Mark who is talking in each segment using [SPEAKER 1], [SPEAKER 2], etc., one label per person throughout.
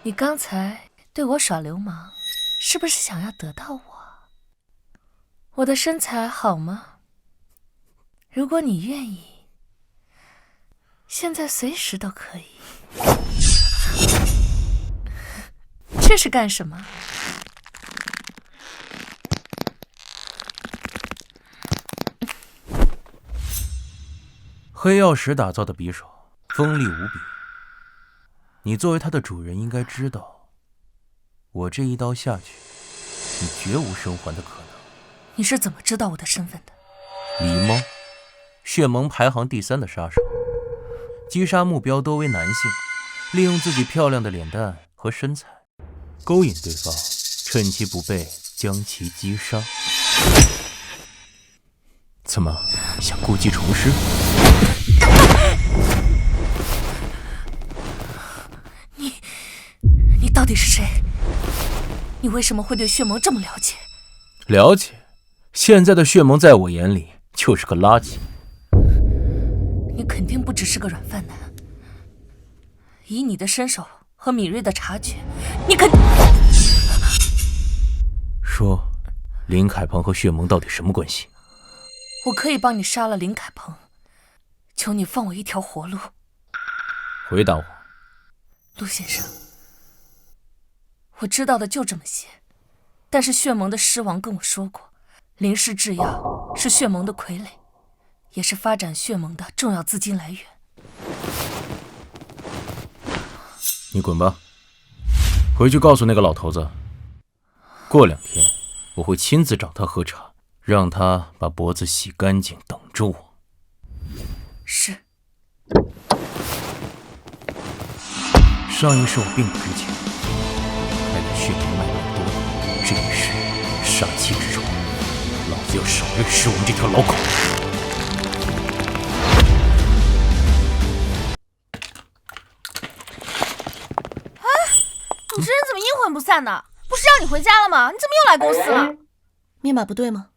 [SPEAKER 1] 你刚才对我耍流氓，是不是想要得到我？我的身材好吗？如果你愿意，现在随时都可以。这是干什么？
[SPEAKER 2] 黑曜石打造的匕首，锋利无比。你作为它的主人，应该知道，我这一刀下去，你绝无生还的可能。
[SPEAKER 1] 你是怎么知道我的身份的？
[SPEAKER 2] 狸猫，血盟排行第3的杀手，击杀目标多为男性，利用自己漂亮的脸蛋和身材，勾引对方，趁其不备将其击杀。怎么想故技重施？
[SPEAKER 1] 你到底是谁？你为什么会对血盟这么了解？
[SPEAKER 2] 了解，现在的血盟在我眼里就是个垃圾。
[SPEAKER 1] 你肯定不只是个软饭男，以你的身手和敏锐的察觉，你肯……
[SPEAKER 2] 说，林凯鹏和血盟到底什么关系？
[SPEAKER 1] 我可以帮你杀了林凯鹏，求你放我一条活路。
[SPEAKER 2] 回答我，
[SPEAKER 1] 陆先生，我知道的就这么些，但是血盟的狮王跟我说过，林氏制药是血盟的傀儡，也是发展血盟的重要资金来源。
[SPEAKER 2] 你滚吧，回去告诉那个老头子，过2天我会亲自找他喝茶，让他把脖子洗干净，等着我。
[SPEAKER 1] 是。
[SPEAKER 2] 上一世我并不值钱，还给血盟卖了多，这一世杀妻之仇，老子要少认识我们这条老狗。
[SPEAKER 3] 你这人怎么阴魂不散呢？不是让你回家了吗？你怎么又来公司了？
[SPEAKER 4] 密码不对吗？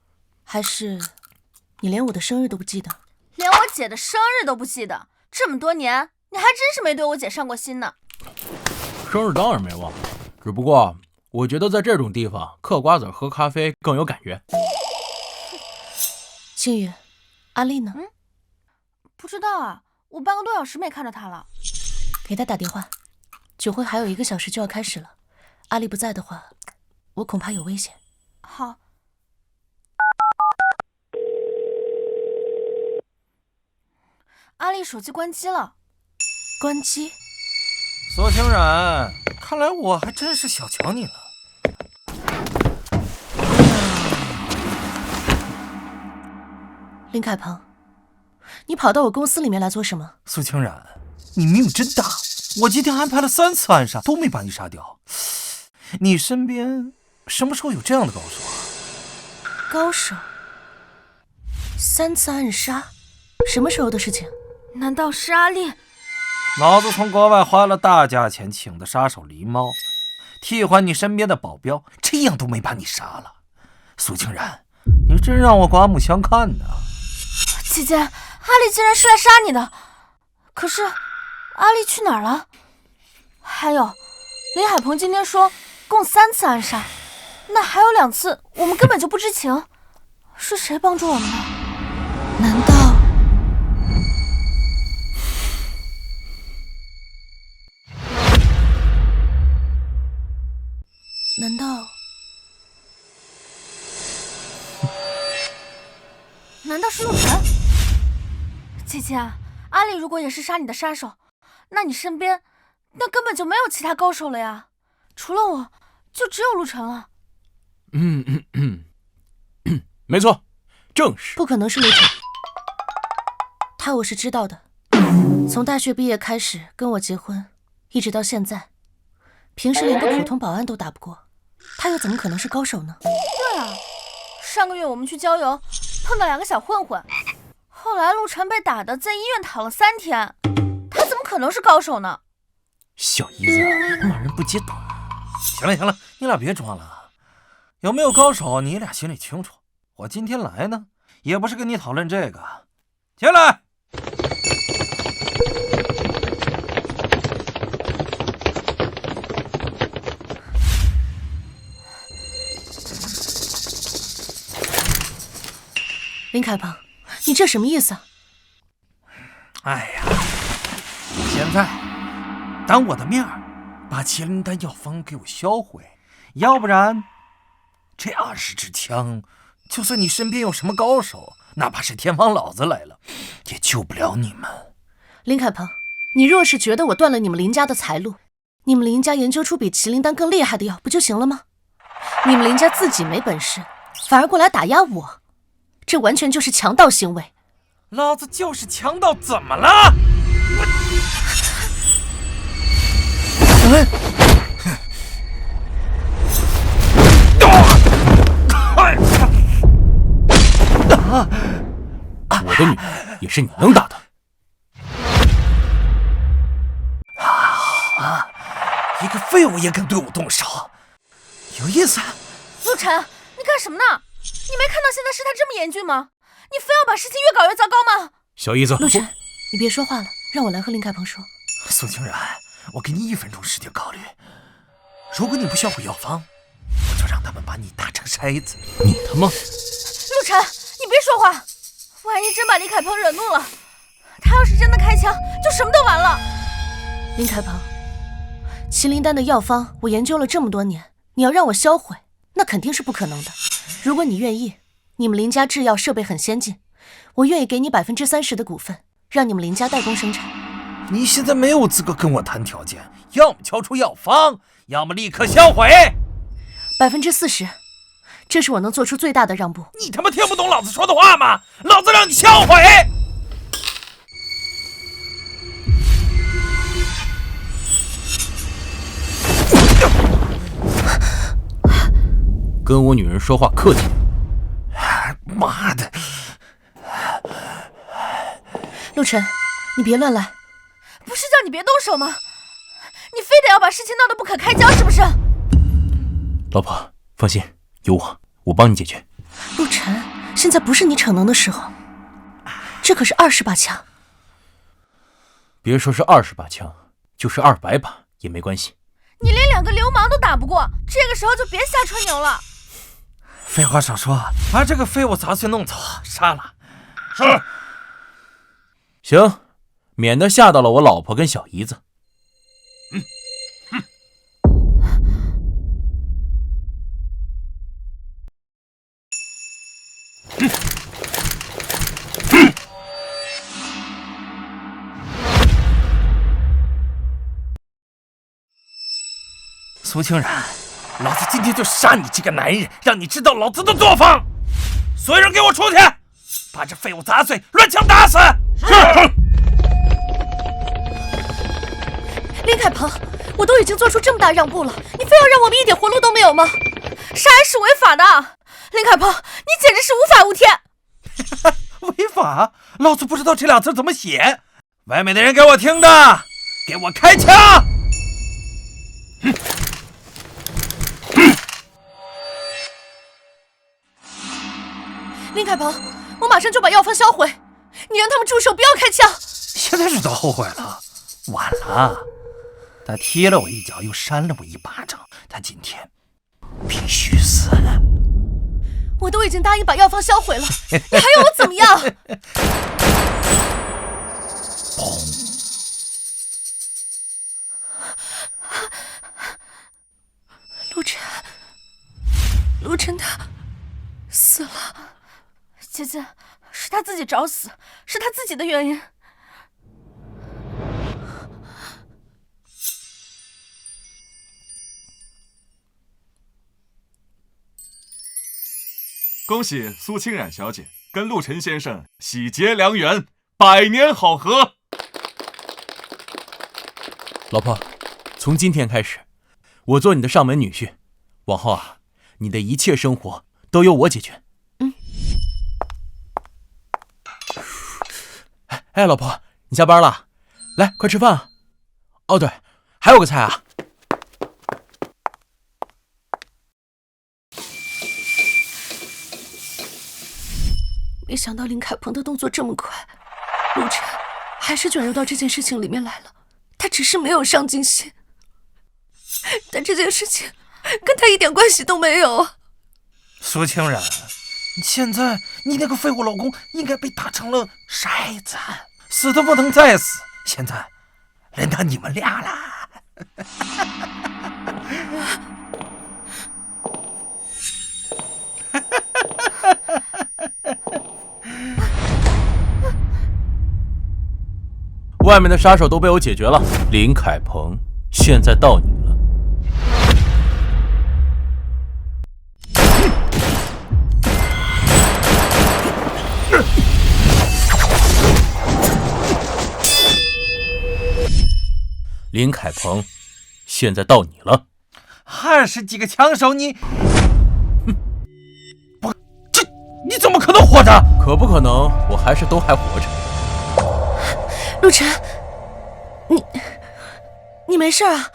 [SPEAKER 4] 还是你连我的生日都不记得？
[SPEAKER 3] 连我姐的生日都不记得，这么多年你还真是没对我姐上过心呢。
[SPEAKER 2] 生日当然没忘，只不过我觉得在这种地方嗑瓜子喝咖啡更有感觉。
[SPEAKER 4] 青雨，阿丽呢？
[SPEAKER 3] 不知道啊，我半个多小时没看着她了。
[SPEAKER 4] 给她打电话，酒会还有1个小时就要开始了，阿丽不在的话，我恐怕有危险。
[SPEAKER 3] 好。阿丽手机关机了。
[SPEAKER 4] 关机？
[SPEAKER 5] 苏清然，看来我还真是小瞧你了。
[SPEAKER 4] 林凯鹏，你跑到我公司里面来做什么？
[SPEAKER 5] 苏清然，你命真大，我今天安排了3次暗杀，都没把你杀掉。你身边什么时候有这样的高手啊？
[SPEAKER 4] 高手？3次暗杀？什么时候的事情？
[SPEAKER 3] 难道是阿丽？
[SPEAKER 5] 老子从国外花了大价钱请的杀手狸猫，替换你身边的保镖，这样都没把你杀了。苏清然，你真让我刮目相看呢。
[SPEAKER 3] 姐姐，阿丽竟然是来杀你的，可是阿丽去哪儿了？还有，林海鹏今天说共3次暗杀，那还有2次我们根本就不知情，是谁帮助我们的？
[SPEAKER 4] 难道？
[SPEAKER 3] 难道是陆晨？姐姐，阿丽如果也是杀你的杀手，那你身边那根本就没有其他高手了呀，除了我就只有陆晨了。
[SPEAKER 2] 没错，正是。
[SPEAKER 4] 不可能是陆晨，他我是知道的，从大学毕业开始跟我结婚，一直到现在，平时连个普通保安都打不过，他又怎么可能是高手呢？
[SPEAKER 3] 对啊，上个月我们去郊游，碰到2个小混混，后来陆晨被打的在医院躺了3天，他怎么可能是高手呢？
[SPEAKER 2] 小姨子，骂人不揭短。
[SPEAKER 5] 行了行了，你俩别装了，有没有高手你俩心里清楚。我今天来呢，也不是跟你讨论这个。进来。
[SPEAKER 4] 林凯鹏，你这什么意思啊？
[SPEAKER 5] 哎呀，现在当我的面把麒麟丹药方给我销毁，要不然这20支枪，就算你身边有什么高手，哪怕是天王老子来了，也救不了你们。
[SPEAKER 4] 林凯鹏，你若是觉得我断了你们林家的财路，你们林家研究出比麒麟丹更厉害的药不就行了吗？你们林家自己没本事，反而过来打压我，这完全就是强盗行为。
[SPEAKER 5] 老子就是强盗，怎么了？
[SPEAKER 2] 我的女儿也是你能打的。
[SPEAKER 5] 一个废物也敢对我动手，有意思。
[SPEAKER 3] 陆晨，你干什么呢？你没看到现在事态这么严峻吗？你非要把事情越搞越糟糕吗？
[SPEAKER 2] 小姨子，
[SPEAKER 4] 陆晨，你别说话了，让我来和林凯鹏说。
[SPEAKER 5] 苏清然，我给你1分钟时间考虑。如果你不销毁药方，我就让他们把你打成筛子。
[SPEAKER 2] 你他妈！
[SPEAKER 3] 陆晨，你别说话，万一真把李凯鹏惹怒了，他要是真的开枪，就什么都完了。
[SPEAKER 4] 林凯鹏，麒麟丹的药方我研究了这么多年，你要让我销毁，那肯定是不可能的。如果你愿意，你们林家制药设备很先进，我愿意给你30%的股份，让你们林家代工生产。
[SPEAKER 5] 你现在没有资格跟我谈条件，要么交出药方，要么立刻销毁。
[SPEAKER 4] 40%，这是我能做出最大的让步。
[SPEAKER 5] 你他妈听不懂老子说的话吗？老子让你销毁！
[SPEAKER 2] 跟我女人说话客气点。
[SPEAKER 5] 妈的！
[SPEAKER 4] 陆晨，你别乱来。
[SPEAKER 3] 不是叫你别动手吗？你非得要把事情闹得不可开交，是不是？
[SPEAKER 2] 老婆，放心，有我帮你解决。
[SPEAKER 4] 陆晨，现在不是你逞能的时候，这可是20把枪。
[SPEAKER 2] 别说是20把枪，就是200把也没关系。
[SPEAKER 3] 你连2个流氓都打不过，这个时候就别瞎吹牛了。
[SPEAKER 5] 废话少说，把这个废物杂碎弄走，杀了。是。
[SPEAKER 2] 行，免得吓到了我老婆跟小姨子。
[SPEAKER 5] 苏清然，老子今天就杀你这个男人，让你知道老子的作风。所有人给我出去，把这废物砸碎，乱枪打死。是。
[SPEAKER 4] 林凯鹏，我都已经做出这么大让步了，你非要让我们一点活路都没有吗？
[SPEAKER 3] 杀人是违法的，林凯鹏，你简直是无法无天。
[SPEAKER 5] 违法？老子不知道这俩字怎么写。外面的人给我听着，给我开枪！
[SPEAKER 4] 林凯鹏，我马上就把药方销毁，你让他们住手，不要开枪。
[SPEAKER 5] 现在知道后悔了，晚了。他踢了我一脚，又扇了我一巴掌，他今天必须死。
[SPEAKER 4] 我都已经答应把药方销毁了，你还要我怎么样？
[SPEAKER 5] 砰！
[SPEAKER 4] 陆晨他死了。
[SPEAKER 3] 姐姐，是他自己找死，是他自己的原因。
[SPEAKER 6] 恭喜苏清冉小姐跟陆晨先生喜结良缘，100年好合。
[SPEAKER 2] 老婆，从今天开始，我做你的上门女婿，往后啊，你的一切生活都由我解决。哎，老婆，你下班了，来，快吃饭啊！哦，对，还有个菜啊。
[SPEAKER 4] 没想到林凯鹏的动作这么快，陆晨还是卷入到这件事情里面来了。他只是没有上进心，但这件事情跟他一点关系都没有啊。
[SPEAKER 5] 苏清然，现在你那个废物老公应该被打成了筛子，死都不能再死。现在轮到你们俩了。
[SPEAKER 2] 外面的杀手都被我解决了，林凯鹏，现在到你了。林凯鹏，现在到你了。
[SPEAKER 5] 20几个枪手，你怎么可能活着？
[SPEAKER 2] 可不可能？我还是都还活着。
[SPEAKER 4] 陆晨，你没事啊？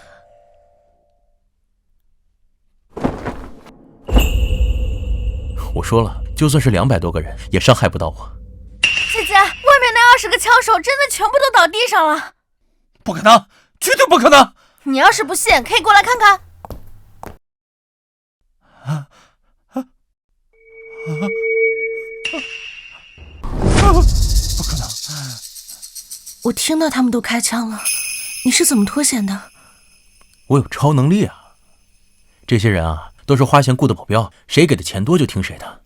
[SPEAKER 2] 我说了，就算是200多个人，也伤害不到我。
[SPEAKER 3] 姐姐，外面那20个枪手真的全部都倒地上了。
[SPEAKER 5] 不可能，绝对不可能！
[SPEAKER 3] 你要是不信，可以过来看看。
[SPEAKER 5] 不可能！
[SPEAKER 4] 我听到他们都开枪了，你是怎么脱险的？
[SPEAKER 2] 我有超能力啊！这些人啊，都是花钱雇的保镖，谁给的钱多就听谁的。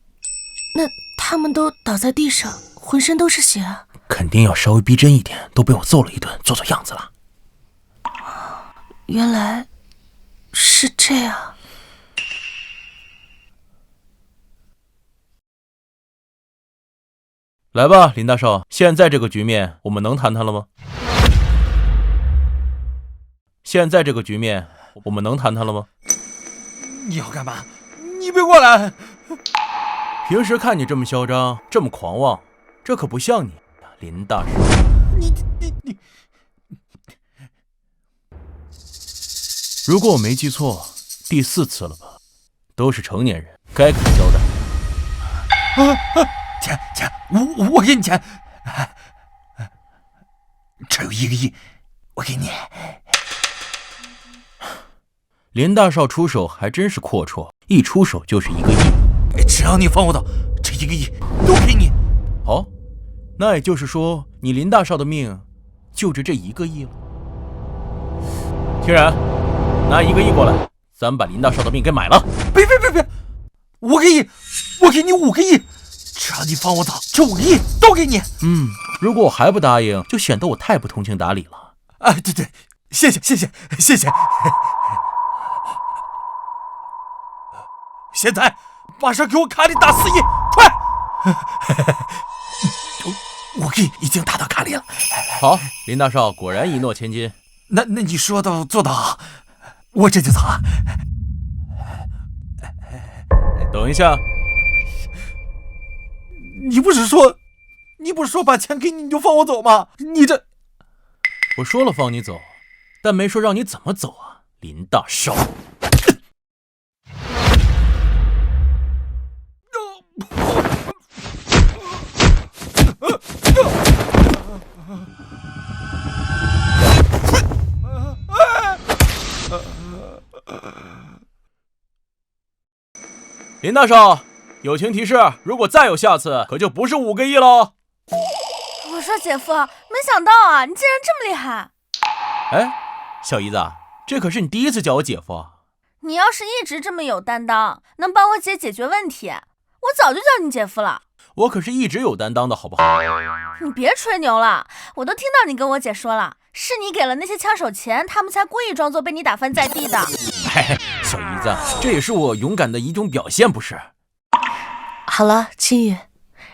[SPEAKER 4] 那他们都倒在地上，浑身都是血啊！
[SPEAKER 2] 肯定要稍微逼真一点，都被我揍了一顿，做做样子了。
[SPEAKER 4] 原来是这样。
[SPEAKER 2] 来吧，林大少，现在这个局面，我们能谈谈了吗？现在这个局面，我们能谈谈了吗？
[SPEAKER 5] 你要干嘛？你别过来！
[SPEAKER 2] 平时看你这么嚣张，这么狂妄，这可不像你，林大少。
[SPEAKER 5] 你，
[SPEAKER 2] 如果我没记错，第4次了吧？都是成年人，该给交代。
[SPEAKER 5] 钱，我给你钱，这有1个亿，我给你。
[SPEAKER 2] 林大少出手还真是阔绰，一出手就是1个亿。
[SPEAKER 5] 只要你放我走，这1个亿都给你。
[SPEAKER 2] 好，那也就是说，你林大少的命就值这1个亿了。天然，拿1个亿过来，咱们把林大少的命给买了。
[SPEAKER 5] 别，5个亿，我给你5个亿，只要你放我走，这5个亿都给你。
[SPEAKER 2] 如果我还不答应，就显得我太不通情达理了。
[SPEAKER 5] 对，谢谢。现在马上给我卡里打4亿，快！5个亿已经打到卡里了。
[SPEAKER 2] 好，林大少果然一诺千金。
[SPEAKER 5] 那你说到做到，我这就走啊。
[SPEAKER 2] 等一下，
[SPEAKER 5] 你不是说把钱给你你就放我走吗？你这……
[SPEAKER 2] 我说了放你走，但没说让你怎么走啊，林大少。林大少，友情提示，如果再有下次，可就不是5个亿喽。
[SPEAKER 3] 我说姐夫，没想到啊，你竟然这么厉害！
[SPEAKER 2] 哎，小姨子，这可是你第1次叫我姐夫啊。
[SPEAKER 3] 你要是一直这么有担当，能帮我姐解决问题，我早就叫你姐夫了。
[SPEAKER 2] 我可是一直有担当的，好不好？
[SPEAKER 3] 你别吹牛了，我都听到你跟我姐说了，是你给了那些枪手钱，他们才故意装作被你打翻在地的。
[SPEAKER 2] 嘿，小姨子，这也是我勇敢的一种表现，不是？
[SPEAKER 4] 好了，青雨，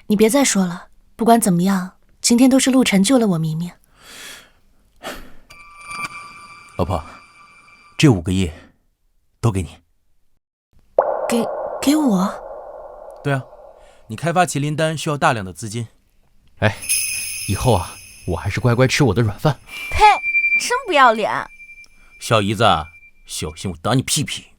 [SPEAKER 4] 你别再说了。不管怎么样，今天都是陆晨救了我一命。
[SPEAKER 2] 老婆，这5个亿都给你。
[SPEAKER 4] 给我？
[SPEAKER 2] 对啊，你开发麒麟丹需要大量的资金。哎，以后啊，我还是乖乖吃我的软饭。
[SPEAKER 3] 呸！真不要脸！
[SPEAKER 2] 小姨子，小心我打你屁屁！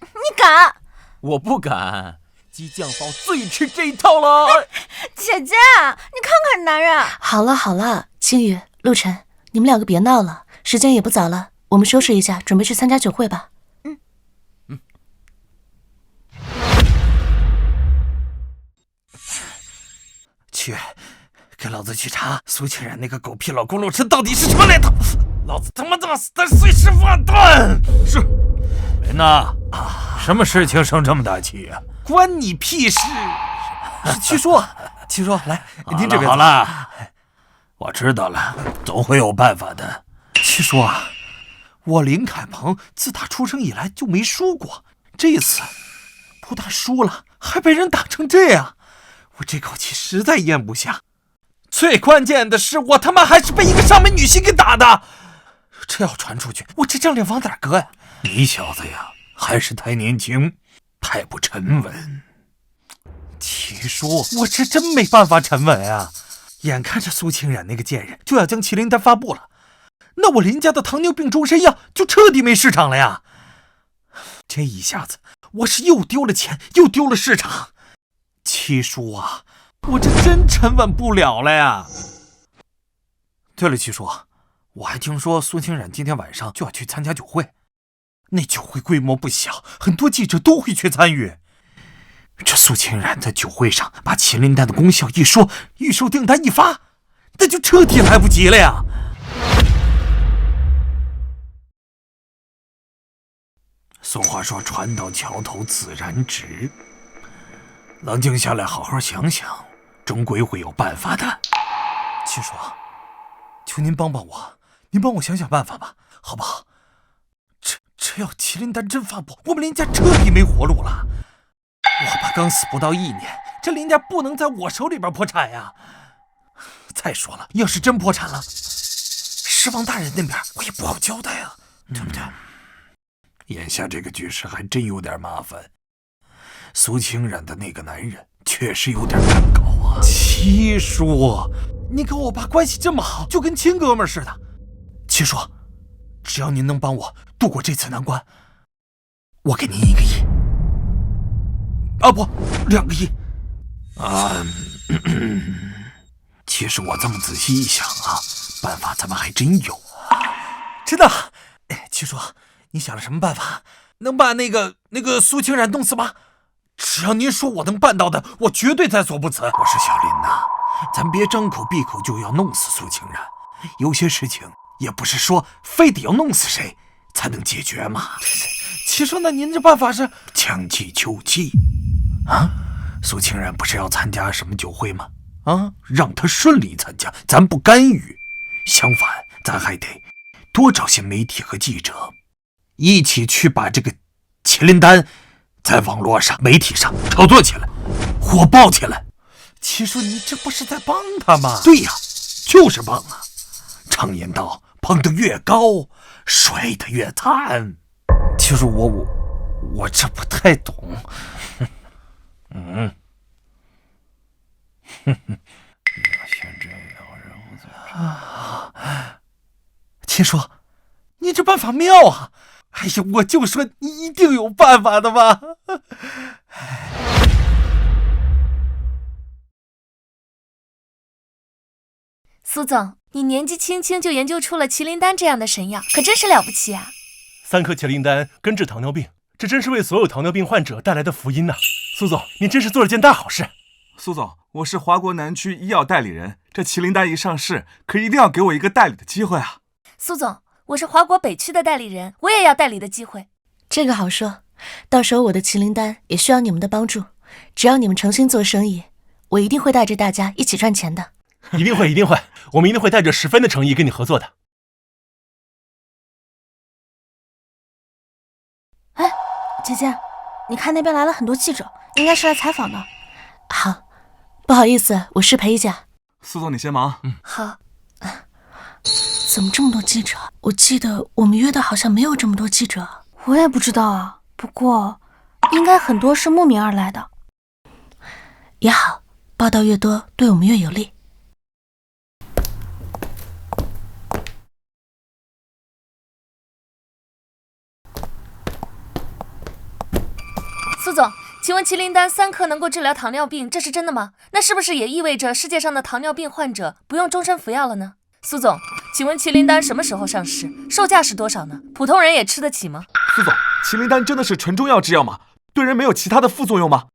[SPEAKER 3] 你敢？
[SPEAKER 2] 我不敢，激将法最吃这一套了。
[SPEAKER 3] 姐姐，你看看男人。
[SPEAKER 4] 好了，青雨、陆晨，你们2个别闹了，时间也不早了，我们收拾一下，准备去参加酒会吧。。。。。。。。。。。。。。。。。。。。。。。。。。。。。。。。。。。。。。。。。。。。。。。。。。。。。。。。。。。。。。。。。。。。。。。。。。。。。。。。。。。。。。。。。。。。。。。。。。。。。。。。。。。。。。。。。。。。。。。。。。。。。。。。。。。。。。。。。。。。。。
[SPEAKER 5] 去，给老子去查苏清然那个狗屁老公陆晨到底是什么来头！老子他妈的得碎尸万段！
[SPEAKER 6] 是。
[SPEAKER 5] 人呐，什么事情生这么大气啊？关你屁事！
[SPEAKER 7] 七叔，七叔，来，您这边
[SPEAKER 5] 好了，我知道了，总会有办法的。七叔啊，我林凯鹏自打出生以来就没输过，这次不但输了，还被人打成这样，我这口气实在咽不下。最关键的是，我他妈还是被一个上门女婿给打的，这要传出去，我这张脸往哪搁呀？你小子呀，还是太年轻，太不沉稳。七叔，我这真没办法沉稳啊！眼看着苏清然那个贱人就要将麒麟丹发布了，那我林家的糖尿病终身药就彻底没市场了呀！这一下子，我是又丢了钱，又丢了市场。七叔啊，我这真沉稳不了了呀！对了，七叔，我还听说苏清然今天晚上就要去参加酒会，那酒会规模不小，很多记者都会去参与。这苏清然在酒会上把麒麟丹的功效一说，预售订单一发，那就彻底来不及了呀！俗话说，船到桥头自然直。冷静下来，好好想想，终归会有办法的。七叔，求您帮帮我，您帮我想想办法吧，好不好？这要麒麟丹真发布，我们林家彻底没活路了。我爸刚死不到1年，这林家不能在我手里边破产呀。再说了，要是真破产了，狮王大人那边我也不好交代啊，对不对？眼下这个局势还真有点麻烦。苏清然的那个男人确实有点难搞啊。七叔，你跟我爸关系这么好，就跟亲哥们似的。七叔，只要您能帮我度过这次难关，我给您1个亿。啊不，2个亿。其实我这么仔细一想啊，办法咱们还真有。真的？七叔，你想了什么办法？能把那个苏清然弄死吗？只要您说我能办到的，我绝对在所不辞。我说小林呐，咱别张口闭口就要弄死苏清然，有些事情也不是说非得要弄死谁才能解决嘛。七叔，那您这办法是将计就计啊？苏清然不是要参加什么酒会吗？啊，让他顺利参加，咱不干预。相反，咱还得多找些媒体和记者，一起去把这个麒麟丹在网络上、媒体上炒作起来，火爆起来。七叔，你这不是在帮他吗？对呀，就是帮啊。常言道，捧得越高，摔得越惨。七叔，我这不太懂。先这样，然后再七叔，你这办法妙啊！哎呀，我就说你一定有办法的吧。
[SPEAKER 1] 苏总，你年纪轻轻就研究出了麒麟丹这样的神药，可真是了不起啊
[SPEAKER 7] ！3颗麒麟丹根治糖尿病，这真是为所有糖尿病患者带来的福音呐！苏总，您真是做了件大好事。
[SPEAKER 6] 苏总，我是华国南区医药代理人，这麒麟丹一上市，可一定要给我一个代理的机会啊！
[SPEAKER 1] 苏总，我是华国北区的代理人，我也要代理的机会。
[SPEAKER 4] 这个好说，到时候我的麒麟丹也需要你们的帮助，只要你们诚心做生意，我一定会带着大家一起赚钱的。
[SPEAKER 7] 一定会，一定会，我们一定会带着10分的诚意跟你合作的。
[SPEAKER 3] 哎，姐姐，你看那边来了很多记者，应该是来采访的。
[SPEAKER 4] 好，不好意思，我失陪一下。
[SPEAKER 6] 苏总，你先忙。
[SPEAKER 1] 好。
[SPEAKER 4] 怎么这么多记者？我记得我们约的好像没有这么多记者。
[SPEAKER 3] 我也不知道啊，不过应该很多是慕名而来的。
[SPEAKER 4] 也好，报道越多，对我们越有利。
[SPEAKER 1] 苏总，请问麒麟丹3颗能够治疗糖尿病，这是真的吗？那是不是也意味着世界上的糖尿病患者不用终身服药了呢？苏总，请问麒麟丹什么时候上市？售价是多少呢？普通人也吃得起吗？
[SPEAKER 6] 苏总，麒麟丹真的是纯中药制药吗？对人没有其他的副作用吗？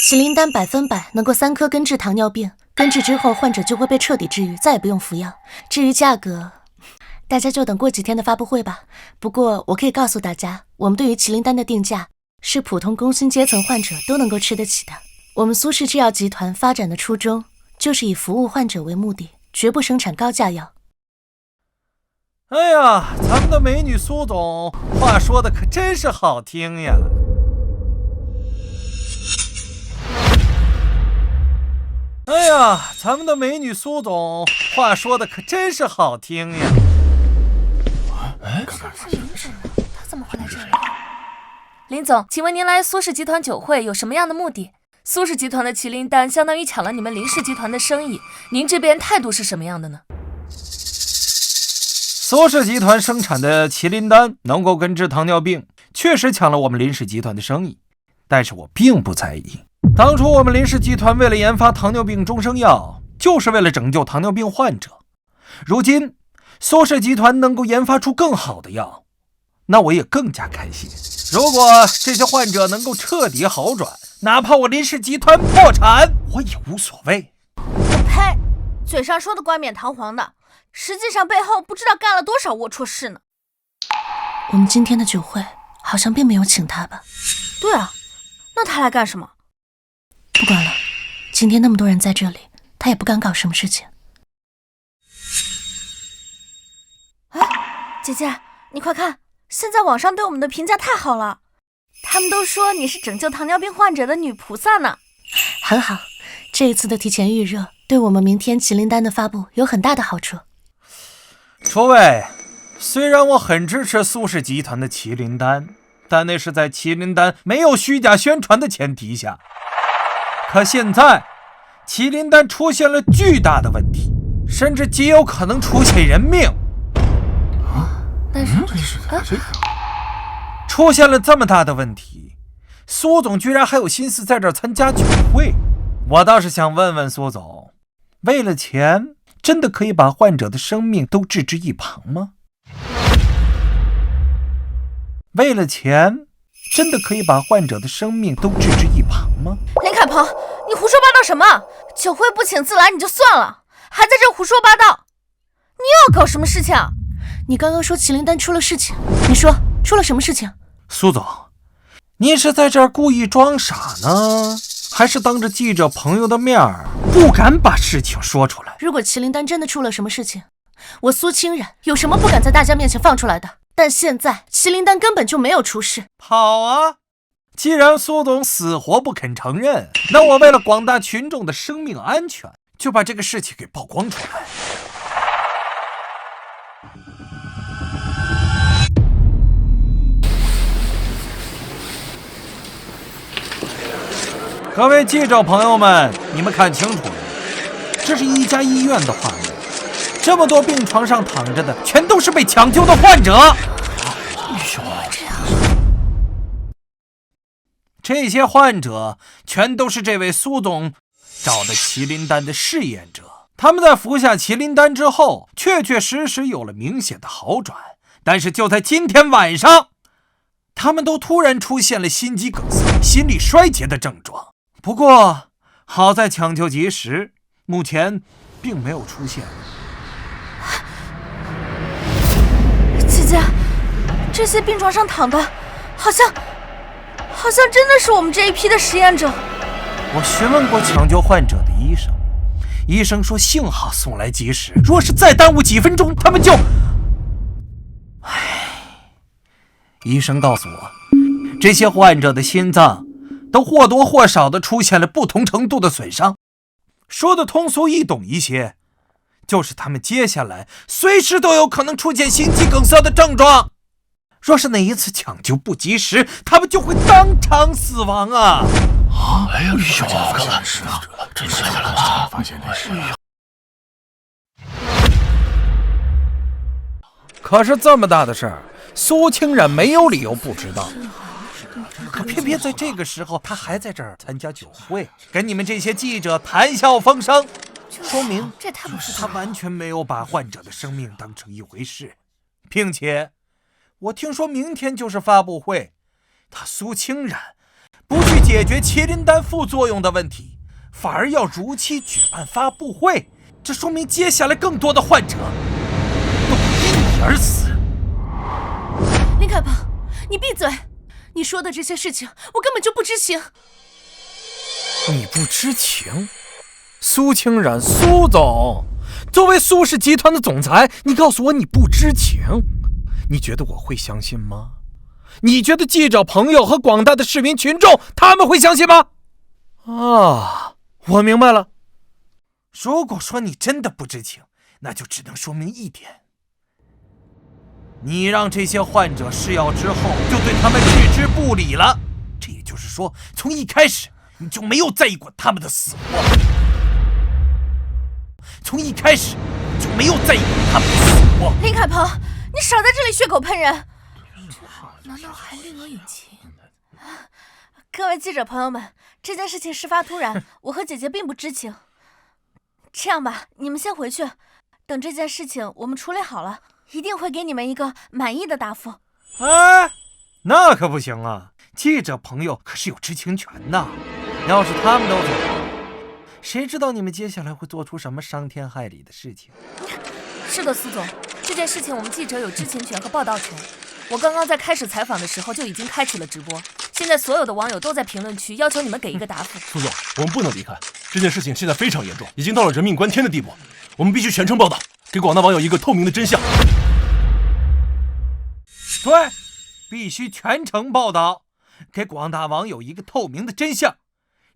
[SPEAKER 4] 麒麟丹100%能够3颗根治糖尿病，根治之后，患者就会被彻底治愈，再也不用服药。至于价格，大家就等过几天的发布会吧。不过我可以告诉大家，我们对于麒麟丹的定价是普通工薪阶层患者都能够吃得起的。我们苏氏制药集团发展的初衷就是以服务患者为目的，绝不生产高价药。
[SPEAKER 5] 哎呀，咱们的美女苏总话说的可真是好听呀！哎呀，咱们的美女苏总话说的可真是好听呀！
[SPEAKER 1] 是不是林总啊？他怎么会来这里？林总，请问您来苏氏集团酒会有什么样的目的？苏氏集团的麒麟丹相当于抢了你们林氏集团的生意，您这边态度是什么样的呢？
[SPEAKER 5] 苏氏集团生产的麒麟丹能够根治糖尿病，确实抢了我们林氏集团的生意，但是我并不在意。当初我们林氏集团为了研发糖尿病终生药，就是为了拯救糖尿病患者。如今苏氏集团能够研发出更好的药，那我也更加开心。如果这些患者能够彻底好转，哪怕我林氏集团破产，我也无所谓。
[SPEAKER 3] 我呸！嘴上说的冠冕堂皇的，实际上背后不知道干了多少龌龊事呢。
[SPEAKER 4] 我们今天的酒会好像并没有请他吧？
[SPEAKER 3] 对啊，那他来干什么？
[SPEAKER 4] 不管了，今天那么多人在这里，他也不敢搞什么事情。
[SPEAKER 3] 哎，姐姐，你快看，现在网上对我们的评价太好了，他们都说你是拯救糖尿病患者的女菩萨呢。
[SPEAKER 4] 很好，这一次的提前预热对我们明天麒麟丹的发布有很大的好处。
[SPEAKER 5] 诸位，虽然我很支持苏氏集团的麒麟丹，但那是在麒麟丹没有虚假宣传的前提下。可现在麒麟丹出现了巨大的问题，甚至极有可能出现人命。
[SPEAKER 1] 但是
[SPEAKER 5] 出现了这么大的问题，苏总居然还有心思在这儿参加酒会。我倒是想问问苏总，为了钱真的可以把患者的生命都置之一旁吗？为了钱真的可以把患者的生命都置之一旁吗？
[SPEAKER 3] 林凯鹏，你胡说八道什么？酒会不请自来你就算了，还在这胡说八道，你又要搞什么事情啊？
[SPEAKER 4] 你刚刚说麒麟丹出了事情，你说出了什么事情？
[SPEAKER 5] 苏总，您是在这儿故意装傻呢，还是当着记者朋友的面儿不敢把事情说出来？
[SPEAKER 4] 如果麒麟丹真的出了什么事情，我苏清然有什么不敢在大家面前放出来的？但现在麒麟丹根本就没有出事。
[SPEAKER 5] 好啊，既然苏总死活不肯承认，那我为了广大群众的生命安全，就把这个事情给曝光出来。各位记者朋友们，你们看清楚了，这是一家医院的画面，这么多病床上躺着的全都是被抢救的患者。这些患者全都是这位苏总找的麒麟丹的试验者，他们在服下麒麟丹之后确确实实有了明显的好转，但是就在今天晚上，他们都突然出现了心肌梗塞、心力衰竭的症状。不过好在抢救及时，目前并没有出现。
[SPEAKER 3] 姐姐，这些病床上躺的好像真的是我们这一批的实验者。
[SPEAKER 5] 我询问过抢救患者的医生，医生说幸好送来及时，若是再耽误几分钟，他们就……医生告诉我，这些患者的心脏都或多或少的出现了不同程度的损伤。说的通俗易懂一些，就是他们接下来随时都有可能出现心肌梗塞的症状。若是哪一次抢救不及时，他们就会当场死亡啊！
[SPEAKER 7] 哎呀，小子，是啊，真是了，发现那是。
[SPEAKER 5] 可是这么大的事儿，苏清然没有理由不知道。可偏偏在这个时候，他还在这儿参加酒会，跟你们这些记者谈笑风生，说明
[SPEAKER 1] 这太不是
[SPEAKER 5] 他完全没有把患者的生命当成一回事，并且我听说明天就是发布会，他苏清然不去解决麒麟丹副作用的问题，反而要如期举办发布会，这说明接下来更多的患者都因你而死。
[SPEAKER 4] 林凯鹏，你闭嘴！你说的这些事情，我根本就不知情。
[SPEAKER 5] 你不知情？苏清然，苏总，作为苏氏集团的总裁，你告诉我你不知情，你觉得我会相信吗？你觉得记者朋友和广大的市民群众他们会相信吗？啊，我明白了。如果说你真的不知情，那就只能说明一点：你让这些患者试药之后，就对他们置之不理了。这也就是说，从一开始你就没有在意过他们的死活。从一开始你就没有在意过他们的死活。
[SPEAKER 3] 林凯鹏，你少在这里血口喷人！
[SPEAKER 1] 难道还另有隐情？
[SPEAKER 3] 各位记者朋友们，这件事情事发突然，我和姐姐并不知情。这样吧，你们先回去，等这件事情我们处理好了，一定会给你们一个满意的答复。
[SPEAKER 5] 哎，那可不行啊！记者朋友可是有知情权的，要是他们都走了，谁知道你们接下来会做出什么伤天害理的事情？
[SPEAKER 1] 是的，苏总，这件事情我们记者有知情权和报道权。我刚刚在开始采访的时候就已经开启了直播，现在所有的网友都在评论区要求你们给一个答复。
[SPEAKER 7] 苏总，我们不能离开，这件事情现在非常严重，已经到了人命关天的地步，我们必须全程报道，给广大网友一个透明的真相。
[SPEAKER 5] 对，必须全程报道，给广大网友一个透明的真相，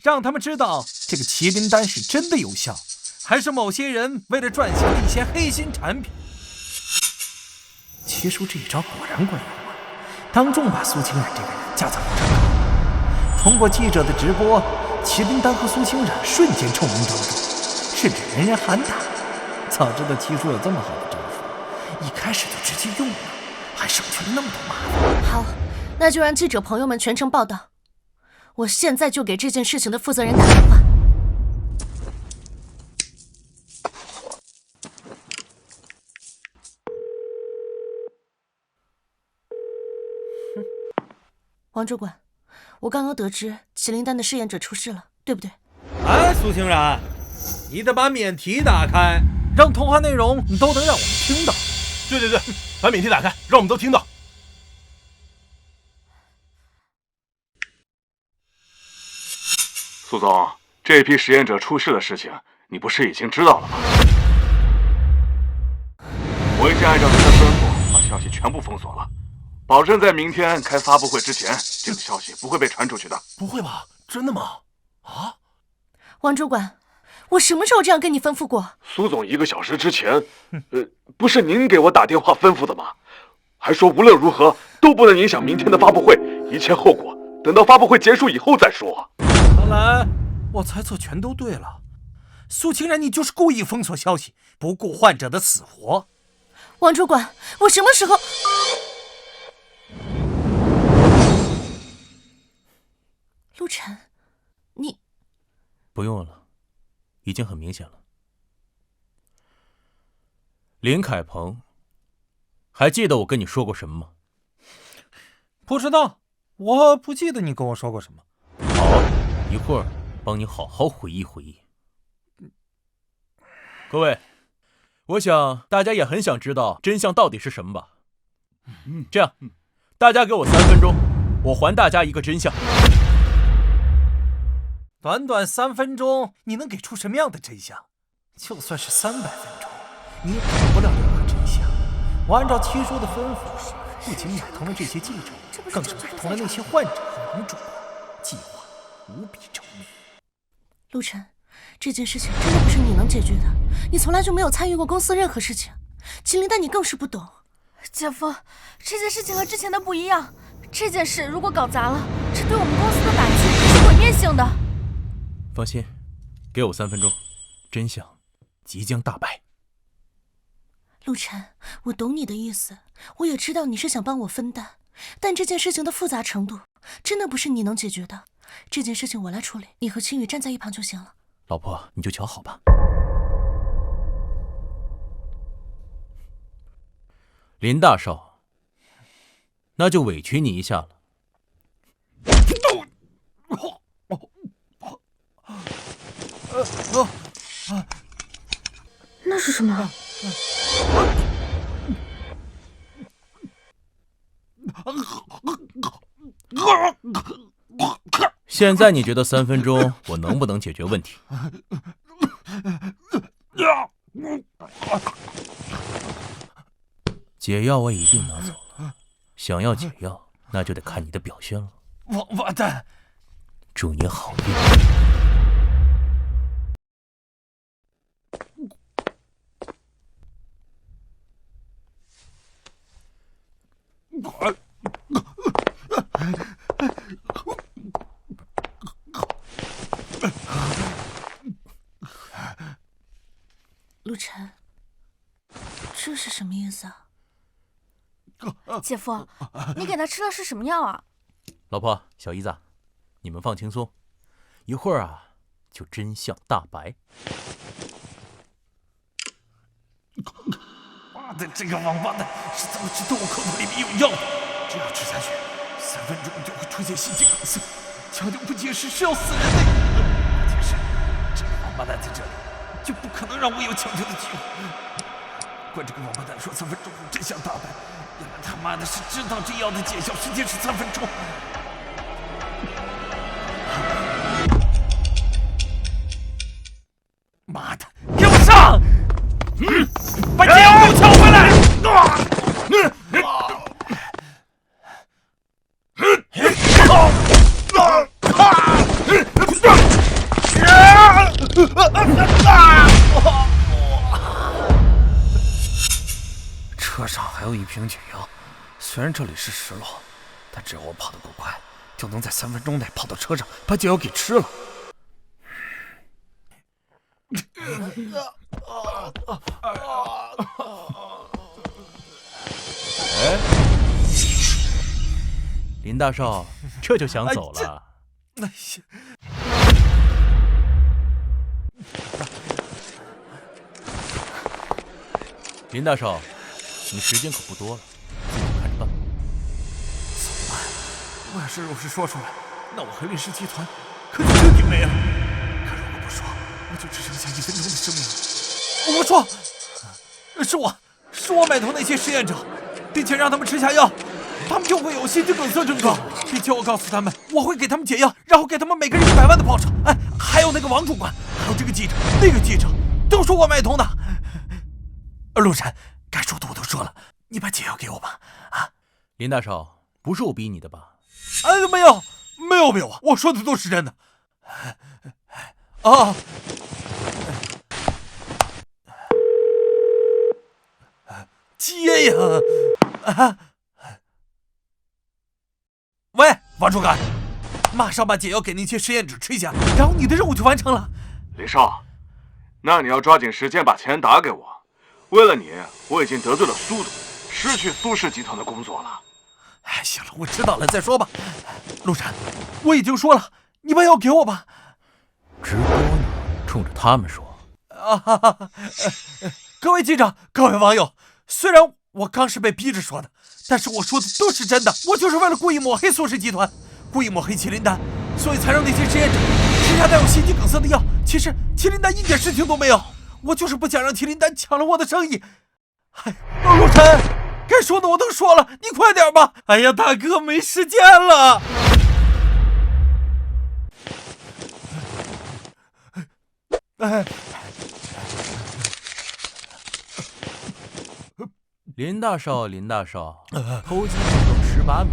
[SPEAKER 5] 让他们知道这个麒麟丹是真的有效，还是某些人为了赚钱的一些黑心产品。七叔这一招果然管用啊，当众把苏清冉这个人架在火上烤。通过记者的直播，麒麟丹和苏清冉瞬间臭名昭著，甚至人人喊打。早知道七叔有这么好的招数，一开始就直接用了，还省去了那么多麻烦。
[SPEAKER 4] 好，那就让记者朋友们全程报道。我现在就给这件事情的负责人打电话。王主管，我刚刚得知麒麟丹的试验者出事了，对不对？
[SPEAKER 5] 哎，苏清冉，你得把免提打开，让通话内容你都能让我们听到。
[SPEAKER 7] 对对对，把免提打开，让我们都听到。
[SPEAKER 6] 苏总，这批实验者出事的事情，你不是已经知道了吗？我已经按照您的吩咐，把消息全部封锁了，保证在明天开发布会之前，这个消息不会被传出去的。
[SPEAKER 7] 不会吧？真的吗？啊？
[SPEAKER 4] 王主管，我什么时候这样跟你吩咐过？
[SPEAKER 6] 苏总1个小时之前，不是您给我打电话吩咐的吗？还说无论如何都不能影响明天的发布会，一切后果等到发布会结束以后再说。
[SPEAKER 5] 看来我猜测全都对了，苏清然，你就是故意封锁消息，不顾患者的死活。
[SPEAKER 4] 王主管，我什么时候？陆晨，你
[SPEAKER 2] 不用了，已经很明显了。林凯鹏，还记得我跟你说过什么吗？
[SPEAKER 5] 不知道，我不记得你跟我说过什么。
[SPEAKER 2] 好，一会儿帮你好好回忆回忆。各位，我想大家也很想知道真相到底是什么吧？这样，大家给我3分钟，我还大家一个真相。
[SPEAKER 5] 短短3分钟，你能给出什么样的真相？就算是300分钟，你也给不了任何真相。我按照七叔的吩咐，不仅买通了这些记者，更是买通了那些患者和王主管，计划无比周密。
[SPEAKER 4] 陆晨，这件事情真的不是你能解决的，你从来就没有参与过公司任何事情，麒麟丹你更是不懂。
[SPEAKER 3] 姐夫，这件事情和之前的不一样，这件事如果搞砸了，这对我们公司的打击是毁灭性的。
[SPEAKER 2] 放心，给我3分钟，真相即将大白。
[SPEAKER 4] 陆晨，我懂你的意思，我也知道你是想帮我分担，但这件事情的复杂程度真的不是你能解决的。这件事情我来处理，你和青雨站在一旁就行了。
[SPEAKER 2] 老婆，你就瞧好吧。林大少，那就委屈你一下了。
[SPEAKER 3] 那是什么？
[SPEAKER 2] 现在你觉得3分钟我能不能解决问题？解药我已经拿走了，想要解药，那就得看你的表现了。
[SPEAKER 5] 王八蛋！
[SPEAKER 2] 祝你好运。
[SPEAKER 4] 陆晨，这是什么意思啊？
[SPEAKER 3] 姐夫，你给他吃的是什么药啊？
[SPEAKER 2] 老婆，小姨子，你们放轻松，一会儿啊，就真相大白。
[SPEAKER 5] 妈的，这个王八蛋是怎么知道我口袋里面有药的？这药吃下去，3分钟就会出现心肌梗塞，抢救不及时是要死人的。关键是这个王八蛋在这里，就不可能让我有抢救的机会。怪这个王八蛋说3分钟后真相大白，原来他妈的是知道这药的见效时间是3分钟。妈的，给我上！把解药给我抢回来！车上还有一瓶解药，虽然这里是石落，但只要我跑得够快，就能在3分钟内跑到车上把解药给吃了。
[SPEAKER 2] 哎，林大少，这就想走了？林大少，你时间可不多了，自己看着办。
[SPEAKER 5] 怎么办？我要是如实说出来，那我和林氏集团可就彻底没了。可如果不说，我就只剩下1分钟的生命了。我说，是我买通那些实验者，并且让他们吃下药，他们就会有心肌梗塞症状，并且我告诉他们，我会给他们解药，然后给他们每个人100万的报酬。哎，还有那个王主管，还有这个记者，那个记者，都是我买通的。陆晨，该说的我都说了，你把解药给我吧。啊，
[SPEAKER 2] 林大少，不是我逼你的吧？
[SPEAKER 5] 没有，我说的都是真的。啊！接呀！啊！喂，王主管，马上把解药给那些实验者吃下，然后你的任务就完成了。
[SPEAKER 6] 林少，那你要抓紧时间把钱打给我。为了你，我已经得罪了苏总，失去苏氏集团的工作了。
[SPEAKER 5] 哎，行了，我知道了，再说吧。陆晨，我已经说了，你把药给我吧。
[SPEAKER 2] 直播呢，冲着他们说。
[SPEAKER 5] 各位记者，各位网友，虽然我刚是被逼着说的，但是我说的都是真的。我就是为了故意抹黑苏氏集团，故意抹黑麒麟丹，所以才让那些实验者吃下带有心肌梗塞的药。其实麒麟丹一点事情都没有，我就是不想让麒麟丹抢了我的生意。哎，陆晨，该说的我都说了，你快点吧。哎呀，大哥，没时间了。哎，
[SPEAKER 2] 林大少，偷鸡不成18米。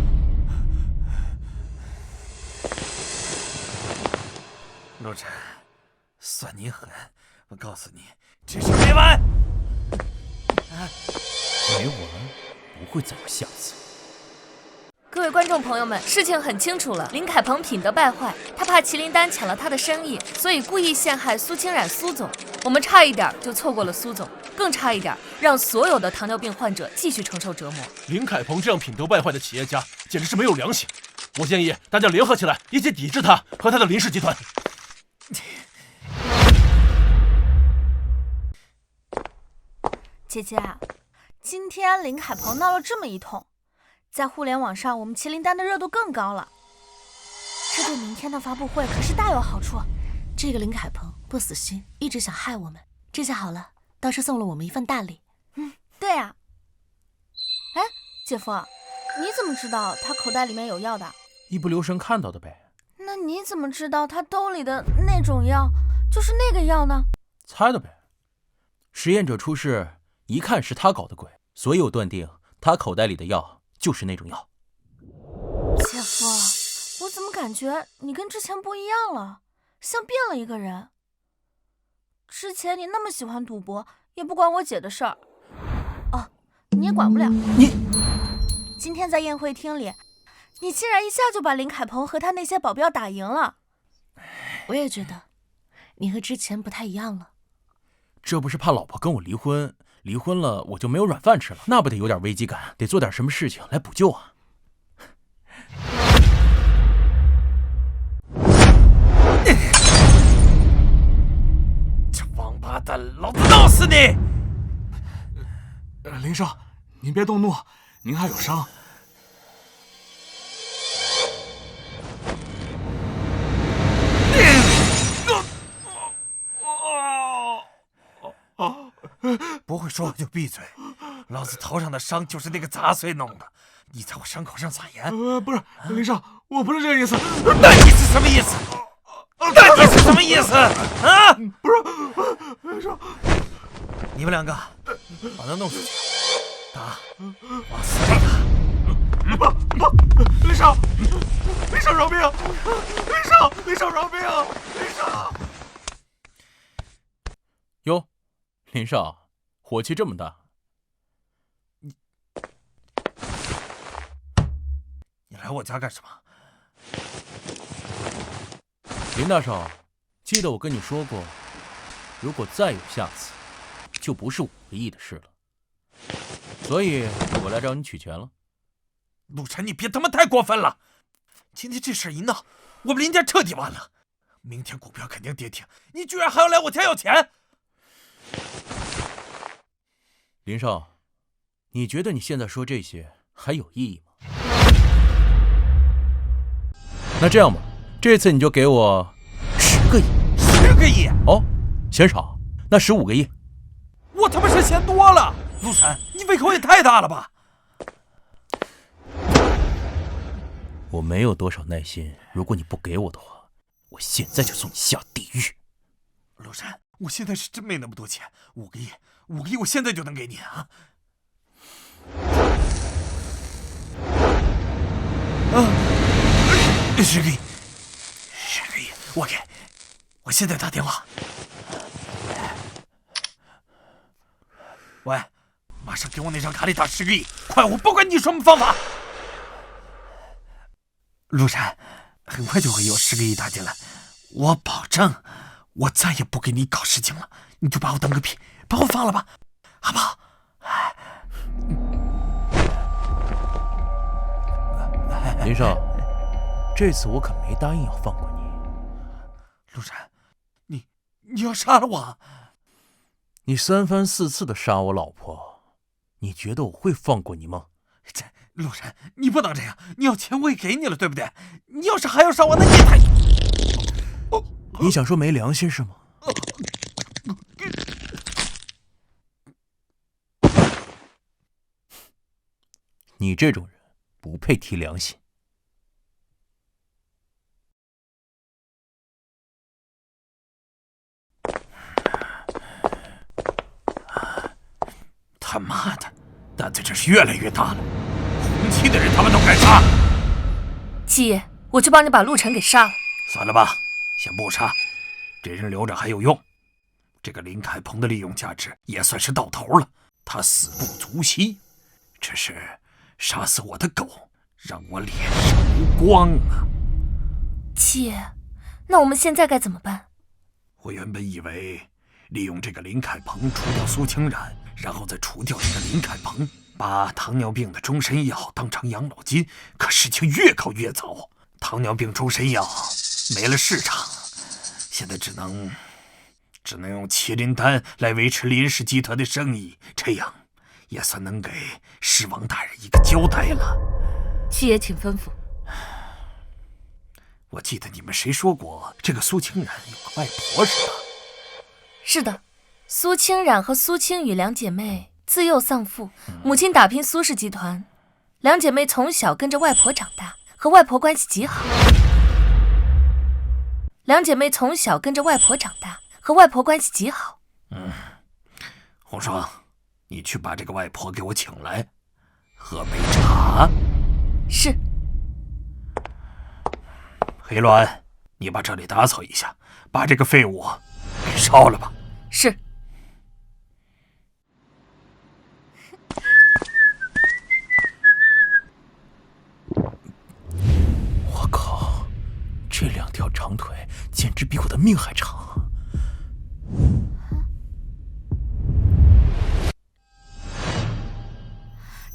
[SPEAKER 5] 陆晨，算你狠，我告诉你，这事没完。
[SPEAKER 2] 没完，不会再有下次。
[SPEAKER 1] 各位观众朋友们，事情很清楚了，林凯鹏品德败坏，他怕麒麟丹抢了他的生意，所以故意陷害苏清冉苏总。我们差一点就错过了苏总，更差一点让所有的糖尿病患者继续承受折磨。
[SPEAKER 7] 林凯鹏这样品德败坏的企业家，简直是没有良心。我建议大家联合起来，一起抵制他和他的林氏集团。
[SPEAKER 3] 姐姐，今天林凯鹏闹了这么一通，在互联网上我们麒麟丹的热度更高了，这对明天的发布会可是大有好处。
[SPEAKER 4] 这个林凯鹏不死心，一直想害我们。这下好了，倒是送了我们一份大礼。
[SPEAKER 3] 对呀。哎，姐夫，你怎么知道他口袋里面有药的？
[SPEAKER 2] 一不留神看到的呗。
[SPEAKER 3] 那你怎么知道他兜里的那种药就是那个药呢？
[SPEAKER 2] 猜的呗。实验者出事，一看是他搞的鬼，所以我断定他口袋里的药就是那种药。
[SPEAKER 3] 姐夫，我怎么感觉你跟之前不一样了，像变了一个人？之前你那么喜欢赌博，也不管我姐的事儿。哦，你也管不了。今天在宴会厅里，你竟然一下就把林凯鹏和他那些保镖打赢了。
[SPEAKER 4] 我也觉得，你和之前不太一样了。
[SPEAKER 2] 这不是怕老婆跟我离婚，离婚了我就没有软饭吃了，那不得有点危机感，得做点什么事情来补救啊。
[SPEAKER 5] 这王八蛋，老子弄死你！
[SPEAKER 6] 林少，您别动怒，您还有伤。
[SPEAKER 5] 不会说话就闭嘴！老子头上的伤就是那个杂碎弄的，你在我伤口上撒盐？
[SPEAKER 6] 不是，林少，我不是这个意思。
[SPEAKER 5] 那你是什么意思？那你是什么意思？啊！
[SPEAKER 6] 不是，林少，
[SPEAKER 5] 你们两个把他弄出去，打，往死里打！
[SPEAKER 6] 不，林少，林少饶命！林少饶命！林少！
[SPEAKER 2] 哟，林少，火气这么大。
[SPEAKER 5] 你来我家干什么？
[SPEAKER 2] 林大少，记得我跟你说过，如果再有下次，就不是5个亿的事了。所以我来找你取钱了。
[SPEAKER 5] 陆晨，你别他妈太过分了！今天这事一闹，我们林家彻底完了。明天股票肯定跌停，你居然还要来我家要钱！
[SPEAKER 2] 林少，你觉得你现在说这些还有意义吗？那这样吧，这次你就给我10个亿。
[SPEAKER 5] 10个亿？
[SPEAKER 2] 哦，嫌少？那15个亿。
[SPEAKER 5] 我他妈是嫌多了。陆晨，你胃口也太大了吧！
[SPEAKER 2] 我没有多少耐心，如果你不给我的话，我现在就送你下地狱。
[SPEAKER 5] 陆晨，我现在是真没那么多钱，5个亿，5个亿，我现在就能给你啊！10个亿，10个亿，我给，我现在打电话。喂，马上给我那张卡里打10个亿，快！我不管你什么方法。陆晨，很快就会有10个亿打进来，我保证，我再也不给你搞事情了。你就把我当个屁，把我放了吧，好不好？
[SPEAKER 2] 林少，这次我可没答应要放过你。
[SPEAKER 5] 陆晨，你要杀了我？
[SPEAKER 2] 你3番4次的杀我老婆，你觉得我会放过你吗？
[SPEAKER 5] 这陆晨，你不能这样！你要钱我也给你了，对不对？你要是还要杀我，那你也太……
[SPEAKER 2] 你想说没良心是吗？你这种人不配提良心。
[SPEAKER 5] 他妈的，胆子真是越来越大了！红旗的人他们都敢杀！
[SPEAKER 1] 七爷，我去帮你把陆晨给杀了。
[SPEAKER 5] 算了吧，先不杀，这人留着还有用。这个林凯鹏的利用价值也算是到头了，他死不足惜。只是杀死我的狗，让我脸上无光啊！
[SPEAKER 1] 七爷，那我们现在该怎么办？
[SPEAKER 5] 我原本以为利用这个林凯鹏除掉苏清然，然后再除掉这个林凯鹏，把糖尿病的终身药当成养老金。可事情越搞越糟，糖尿病终身药没了市场，现在只能用麒麟丹来维持林氏集团的生意，这样也算能给狮王大人一个交代了。
[SPEAKER 1] 七爷，请吩咐。
[SPEAKER 5] 我记得你们谁说过，这个苏清然有个外婆是吧？
[SPEAKER 1] 是的，苏清染和苏清雨两姐妹自幼丧父，母亲打拼苏氏集团，两姐妹从小跟着外婆长大，和外婆关系极好。
[SPEAKER 5] 红双，你去把这个外婆给我请来，喝杯茶。
[SPEAKER 1] 是。
[SPEAKER 5] 黑鸾，你把这里打扫一下，把这个废物给烧了吧。
[SPEAKER 1] 是。
[SPEAKER 2] 我靠，这2条长腿简直比我的命还长。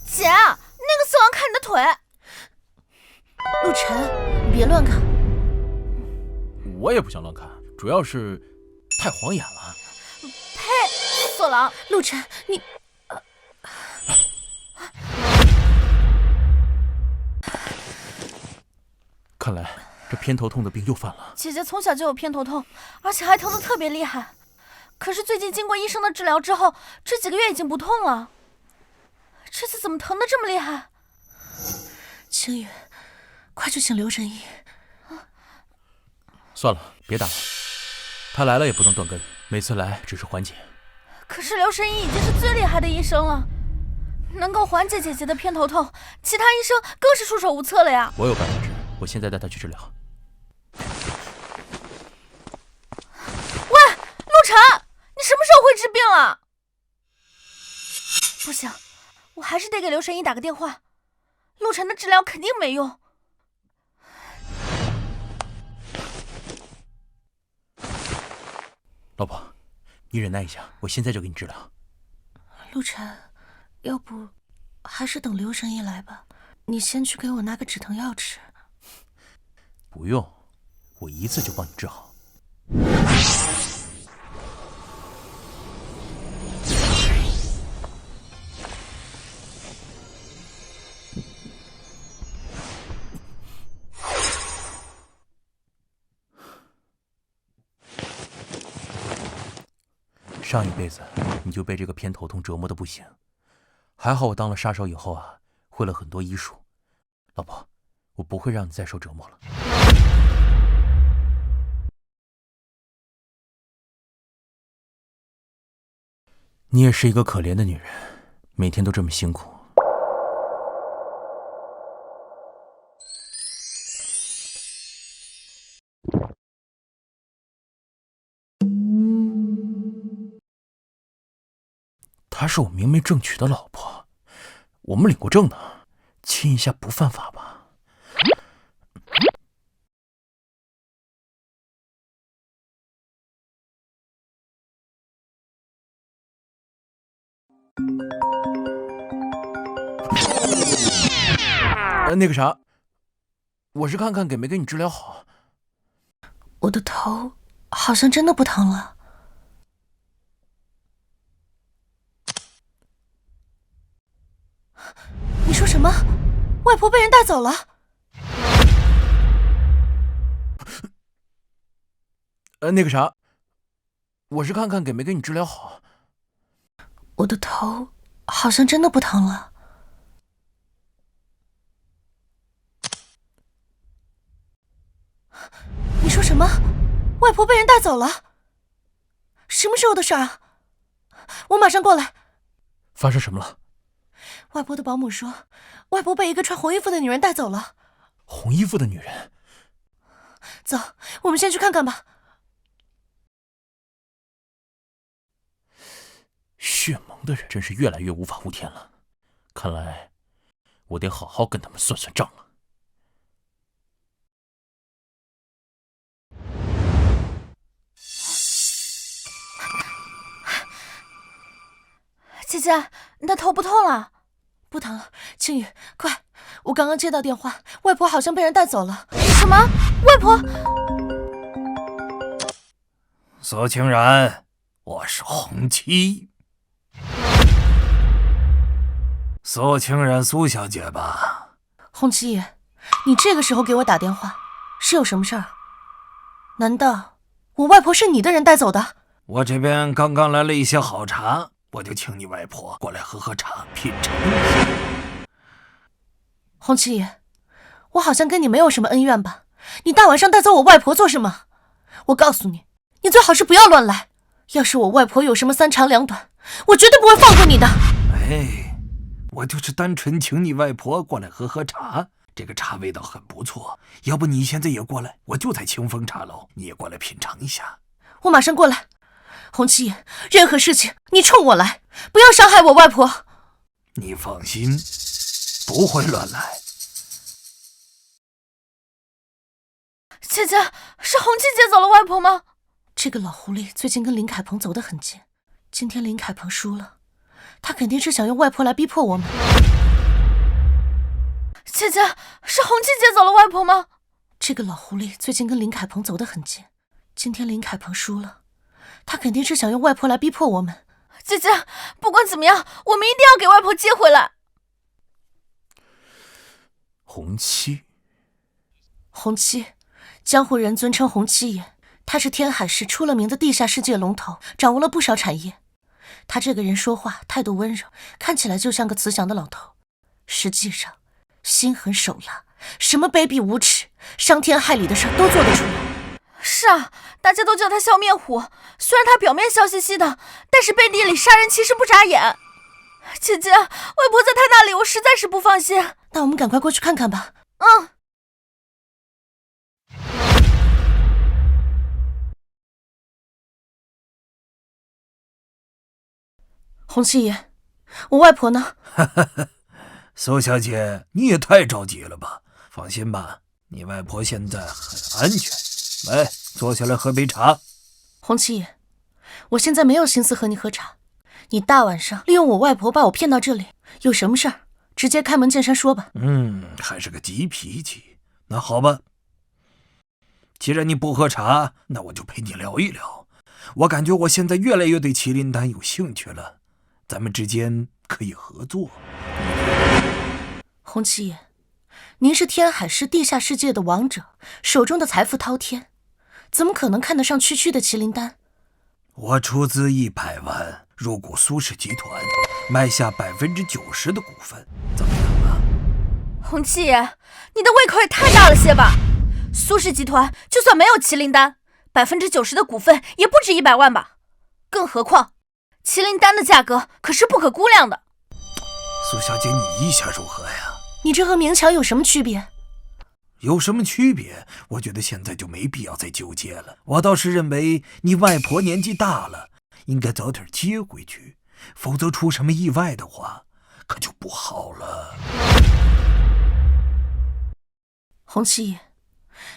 [SPEAKER 3] 姐，那个四王看你的腿。
[SPEAKER 4] 陆晨，你别乱看。
[SPEAKER 2] 我也不想乱看，主要是太晃眼了。
[SPEAKER 3] 呸！色狼！
[SPEAKER 4] 陆晨，你……
[SPEAKER 2] 看来这偏头痛的病又犯了。
[SPEAKER 3] 姐姐从小就有偏头痛，而且还疼得特别厉害。可是最近经过医生的治疗之后，这几个月已经不痛了。这次怎么疼得这么厉害？
[SPEAKER 4] 青雨，快去请刘神医。
[SPEAKER 2] 算了，别打了。他来了也不能断根，每次来只是缓解。
[SPEAKER 3] 可是刘神医已经是最厉害的医生了，能够缓解姐姐的偏头痛，其他医生更是束手无策了呀。
[SPEAKER 2] 我有办法治，我现在带他去治疗。
[SPEAKER 3] 喂，陆晨，你什么时候会治病啊？不行，我还是得给刘神医打个电话。陆晨的治疗肯定没用。
[SPEAKER 2] 老婆，你忍耐一下，我现在就给你治疗。
[SPEAKER 4] 陆晨，要不还是等刘神医来吧，你先去给我拿个止疼药吃。
[SPEAKER 2] 不用，我一次就帮你治好。上一辈子你就被这个偏头痛折磨的不行，还好我当了杀手以后啊，会了很多医术。老婆，我不会让你再受折磨了。你也是一个可怜的女人，每天都这么辛苦。她是我明媒正娶的老婆，我们领过证的，亲一下不犯法吧？那个啥，我是看看给没给你治疗好。
[SPEAKER 4] 我的头好像真的不疼了。你说什么？外婆被人带走了？
[SPEAKER 2] 那个啥，我是看看给没给你治疗好。
[SPEAKER 4] 我的头好像真的不疼了。你说什么？外婆被人带走了？什么时候的事啊？我马上过来。
[SPEAKER 2] 发生什么了？
[SPEAKER 4] 外婆的保姆说，外婆被一个穿红衣服的女人带走了。
[SPEAKER 2] 红衣服的女人？
[SPEAKER 4] 走，我们先去看看吧。
[SPEAKER 2] 血盟的人真是越来越无法无天了，看来我得好好跟他们算算账了。
[SPEAKER 3] 姐姐，你的头不痛了？
[SPEAKER 4] 不疼了。青雨，快！我刚刚接到电话，外婆好像被人带走了。
[SPEAKER 3] 什么？外婆？
[SPEAKER 5] 苏清然，我是红七。苏清然，苏小姐吧？
[SPEAKER 4] 红七爷，你这个时候给我打电话，是有什么事儿？难道我外婆是你的人带走的？
[SPEAKER 5] 我这边刚刚来了一些好茶，我就请你外婆过来喝喝茶，品尝一下。
[SPEAKER 4] 洪七爷，我好像跟你没有什么恩怨吧？你大晚上带走我外婆做什么？我告诉你，你最好是不要乱来。要是我外婆有什么三长两短，我绝对不会放过你的。
[SPEAKER 5] 哎，我就是单纯请你外婆过来喝喝茶，这个茶味道很不错，要不你现在也过来？我就在清风茶楼，你也过来品尝一下。
[SPEAKER 4] 我马上过来。洪七爷，任何事情你冲我来，不要伤害我外婆。
[SPEAKER 5] 你放心，不会乱来。
[SPEAKER 3] 姐姐，是红七接走了外婆吗？
[SPEAKER 4] 这个老狐狸最近跟林凯鹏走得很近，今天林凯鹏输了，他肯定是想用外婆来逼迫我们。
[SPEAKER 3] 姐姐，是红七接走了外婆吗？
[SPEAKER 4] 这个老狐狸最近跟林凯鹏走得很近，今天林凯鹏输了，他肯定是想用外婆来逼迫我们。
[SPEAKER 3] 姐姐，不管怎么样，我们一定要给外婆接回来。
[SPEAKER 2] 洪七，
[SPEAKER 4] 洪七，江湖人尊称洪七爷，他是天海市出了名的地下世界龙头，掌握了不少产业。他这个人说话态度温柔，看起来就像个慈祥的老头，实际上心狠手辣，什么卑鄙无耻、伤天害理的事都做得出来。
[SPEAKER 3] 是啊，大家都叫他笑面虎，虽然他表面笑嘻嘻的，但是背地里杀人其实不眨眼。姐姐，外婆在他那里，我实在是不放心。
[SPEAKER 4] 那我们赶快过去看看吧。
[SPEAKER 3] 嗯。
[SPEAKER 4] 洪七爷，我外婆呢？
[SPEAKER 5] 苏小姐，你也太着急了吧？放心吧，你外婆现在很安全。来，坐下来喝杯茶。
[SPEAKER 4] 洪七爷，我现在没有心思和你喝茶。你大晚上利用我外婆把我骗到这里，有什么事儿直接开门见山说吧。
[SPEAKER 5] 还是个急脾气。那好吧，既然你不喝茶，那我就陪你聊一聊。我感觉我现在越来越对麒麟丹有兴趣了，咱们之间可以合作。
[SPEAKER 4] 洪七爷，您是天海市地下世界的王者，手中的财富滔天，怎么可能看得上区区的麒麟丹？
[SPEAKER 5] 我出资100万入股苏氏集团，买下90%的股份，怎么样啊？
[SPEAKER 3] 洪七爷，你的胃口也太大了些吧？苏氏集团就算没有麒麟丹，90%的股份也不止100万吧？更何况，麒麟丹的价格可是不可估量的。
[SPEAKER 5] 苏小姐，你意下如何呀？
[SPEAKER 4] 你这和明强有什么区别？
[SPEAKER 5] 有什么区别？我觉得现在就没必要再纠结了。我倒是认为你外婆年纪大了，应该早点接回去，否则出什么意外的话，可就不好了。
[SPEAKER 4] 洪七爷，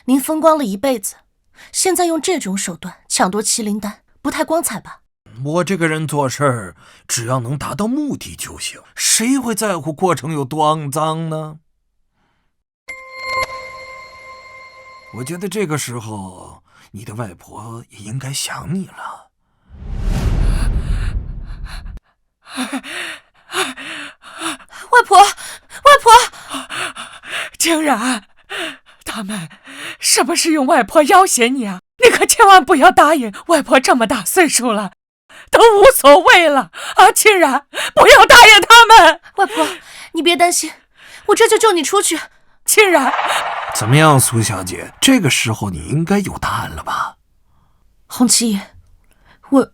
[SPEAKER 4] 您风光了一辈子，现在用这种手段抢夺麒麟丹，不太光彩吧？
[SPEAKER 5] 我这个人做事儿，只要能达到目的就行，谁会在乎过程有多肮脏呢？我觉得这个时候，你的外婆也应该想你了。
[SPEAKER 3] 外婆，外婆，
[SPEAKER 8] 竟然，他们是不是用外婆要挟你啊？你可千万不要答应，外婆这么大岁数了，都无所谓了啊！竟然不要答应他们。
[SPEAKER 4] 外婆，你别担心，我这就救你出去。
[SPEAKER 8] 竟然，
[SPEAKER 5] 怎么样，苏小姐？这个时候你应该有答案了吧？
[SPEAKER 4] 洪七爷，我……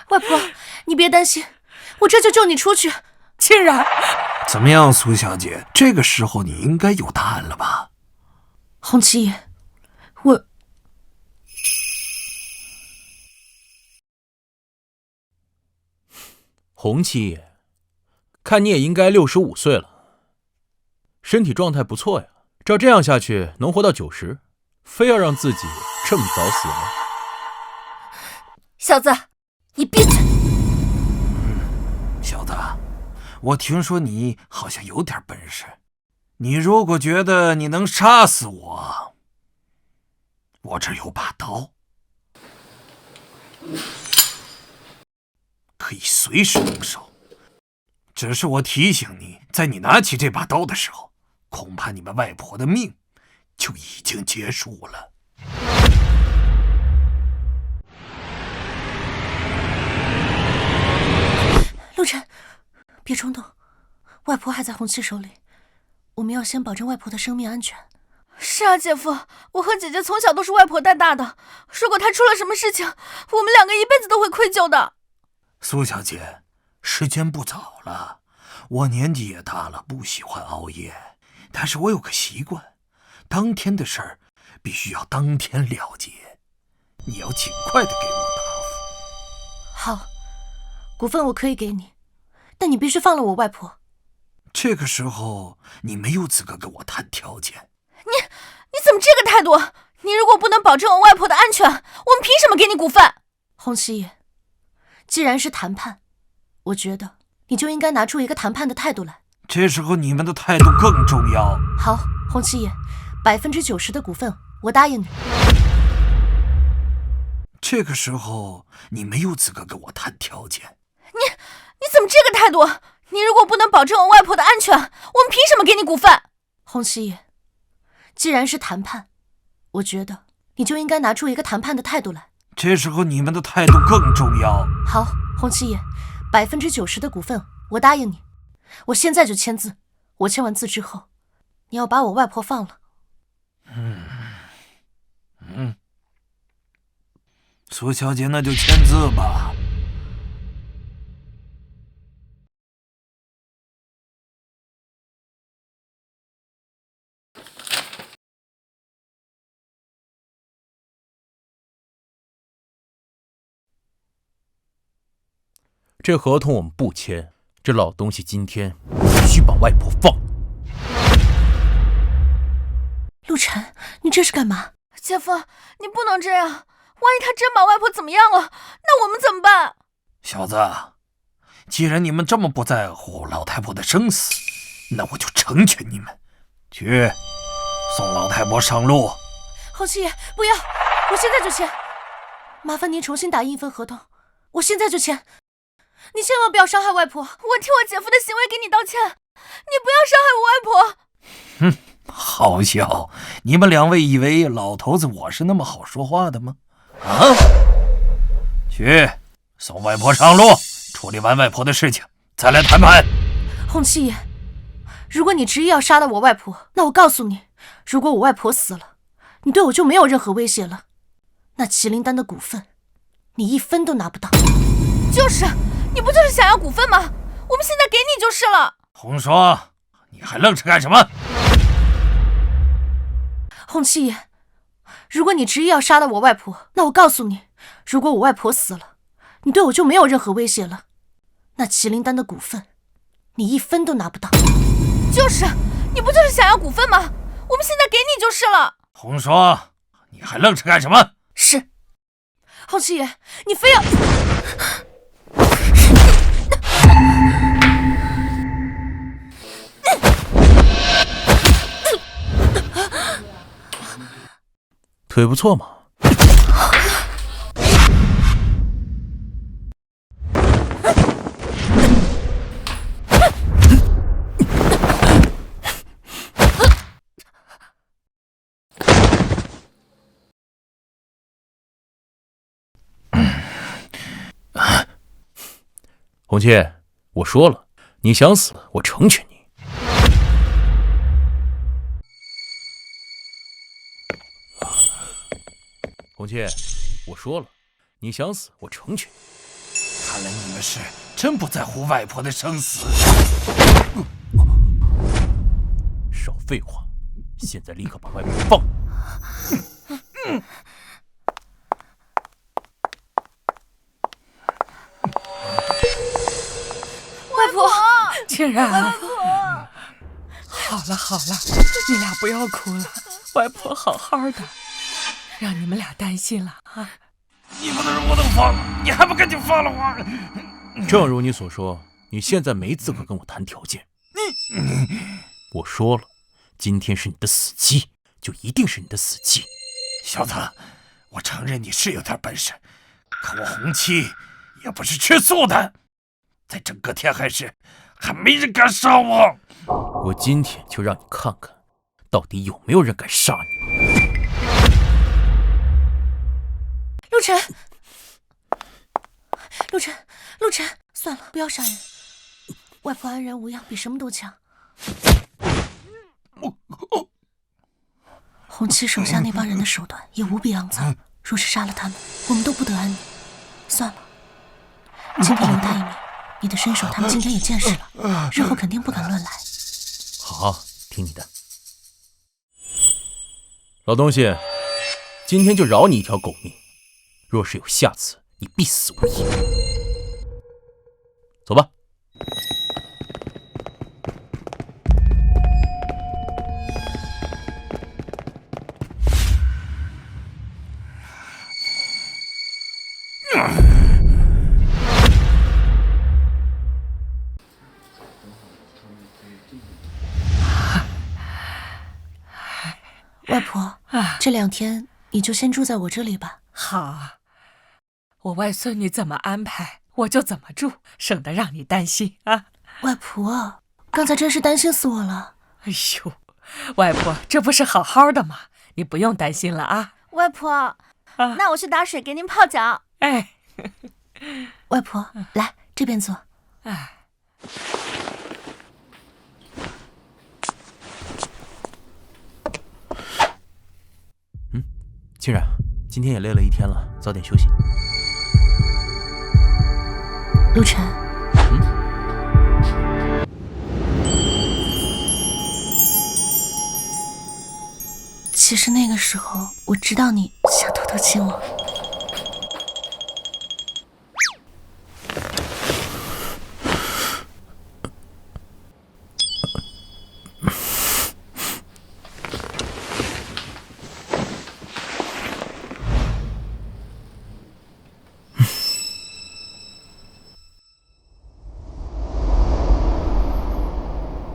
[SPEAKER 4] 外婆，你别担心，我这就救你出去。
[SPEAKER 8] 竟然，
[SPEAKER 5] 怎么样，苏小姐？这个时候你应该有答案了吧？
[SPEAKER 4] 洪七爷，我……
[SPEAKER 2] 洪七爷，看你也应该65岁了，身体状态不错呀。照这样下去，能活到90，非要让自己这么早死吗？
[SPEAKER 3] 小子，你闭嘴！
[SPEAKER 5] 小子，我听说你好像有点本事。你如果觉得你能杀死我，我这儿有把刀，可以随时动手。只是我提醒你，在你拿起这把刀的时候，恐怕你们外婆的命就已经结束了。
[SPEAKER 4] 陆晨，别冲动，外婆还在红七手里，我们要先保证外婆的生命安全。
[SPEAKER 3] 是啊，姐夫，我和姐姐从小都是外婆带大的，如果她出了什么事情，我们两个一辈子都会愧疚的。
[SPEAKER 5] 苏小姐，时间不早了，我年纪也大了，不喜欢熬夜，但是我有个习惯，当天的事儿必须要当天了结，你要尽快的给我答复。
[SPEAKER 4] 好，股份我可以给你，但你必须放了我外婆。
[SPEAKER 5] 这个时候你没有资格跟我谈条件。
[SPEAKER 3] 你怎么这个态度？你如果不能保证我外婆的安全，我们凭什么给你股份？
[SPEAKER 4] 洪七爷，既然是谈判，我觉得你就应该拿出一个谈判的态度来。
[SPEAKER 5] 这时候你们的态度更重要。
[SPEAKER 4] 好，洪七爷，90%的股份我答应你。
[SPEAKER 5] 这个时候你没有资格跟我谈条件。
[SPEAKER 3] 你怎么这个态度？你如果不能保证我外婆的安全，我们凭什么给你股份？
[SPEAKER 4] 洪七爷，既然是谈判，我觉得你就应该拿出一个谈判的态度来。
[SPEAKER 5] 这时候你们的态度更重要。
[SPEAKER 4] 好，洪七爷，90%的股份我答应你，我现在就签字。我签完字之后，你要把我外婆放了。
[SPEAKER 5] 苏小姐，那就签字吧。
[SPEAKER 2] 这合同我们不签，这老东西今天必须把外婆放。
[SPEAKER 4] 陆晨，你这是干嘛？
[SPEAKER 3] 姐夫，你不能这样，万一他真把外婆怎么样了，那我们怎么办？
[SPEAKER 5] 小子，既然你们这么不在乎老太婆的生死，那我就成全你们。去，送老太婆上路。
[SPEAKER 4] 洪七爷，不要，我现在就签。麻烦您重新打印一份合同，我现在就签。你千万不要伤害外婆！
[SPEAKER 3] 我替我姐夫的行为给你道歉，你不要伤害我外婆！
[SPEAKER 5] 好笑！你们两位以为老头子我是那么好说话的吗？啊！去，送外婆上路，处理完外婆的事情，再来谈判。
[SPEAKER 4] 洪七爷，如果你执意要杀了我外婆，那我告诉你，如果我外婆死了，你对我就没有任何威胁了。那麒麟丹的股份，你1分都拿不到。
[SPEAKER 3] 就是。你不就是想要股份吗？我们现在给你就是了。
[SPEAKER 5] 红霜，你还愣着干什么？
[SPEAKER 4] 洪七爷，如果你执意要杀了我外婆，那我告诉你，如果我外婆死了，你对我就没有任何威胁了。那麒麟丹的股份，你1分都拿不到。
[SPEAKER 3] 就是，你不就是想要股份吗？我们现在给你就是了。
[SPEAKER 5] 红霜，你还愣着干什么？
[SPEAKER 4] 是。洪七爷，你非要……
[SPEAKER 2] 腿不错嘛。红七，我说了，你想死，我成全你。红七，我说了，你想死，我成全你。
[SPEAKER 5] 看来你们是真不在乎外婆的生死。
[SPEAKER 2] 少废话，现在立刻把外婆放了。
[SPEAKER 3] 外婆，
[SPEAKER 8] 竟然，
[SPEAKER 3] 外婆，
[SPEAKER 8] 好了好了，你俩不要哭了，外婆好好的，让你们俩担心了啊！
[SPEAKER 5] 你不能让我都放了，你还不赶紧放了我！
[SPEAKER 2] 正如你所说，你现在没资格跟我谈条件。我说了，今天是你的死期，就一定是你的死期。
[SPEAKER 5] 小子，我承认你是有点本事，可我红七也不是吃素的。在整个天海市，还没人敢杀我。
[SPEAKER 2] 我今天就让你看看，到底有没有人敢杀你。
[SPEAKER 4] 陆晨，陆晨，陆晨，算了，不要杀人。外婆安然无恙，比什么都强。红七手下那帮人的手段也无比肮脏，若是杀了他们，我们都不得安宁。算了，今天留他一命，你的身手他们今天也见识了，日后肯定不敢乱来。
[SPEAKER 2] 好，听你的。老东西，今天就饶你一条狗命，若是有下次，你必死无疑。走吧。
[SPEAKER 4] 外婆，这2天你就先住在我这里吧。
[SPEAKER 8] 好，我外孙女怎么安排，我就怎么住，省得让你担心啊。
[SPEAKER 4] 外婆，刚才真是担心死我了。
[SPEAKER 8] 哎呦，外婆，这不是好好的吗？你不用担心了啊。
[SPEAKER 3] 外婆，那我去打水给您泡脚。
[SPEAKER 8] 哎，
[SPEAKER 4] 外婆，来这边坐。
[SPEAKER 8] 哎。
[SPEAKER 2] 清然，今天也累了一天了，早点休息。
[SPEAKER 4] 陆晨，其实那个时候我知道你想偷偷亲我。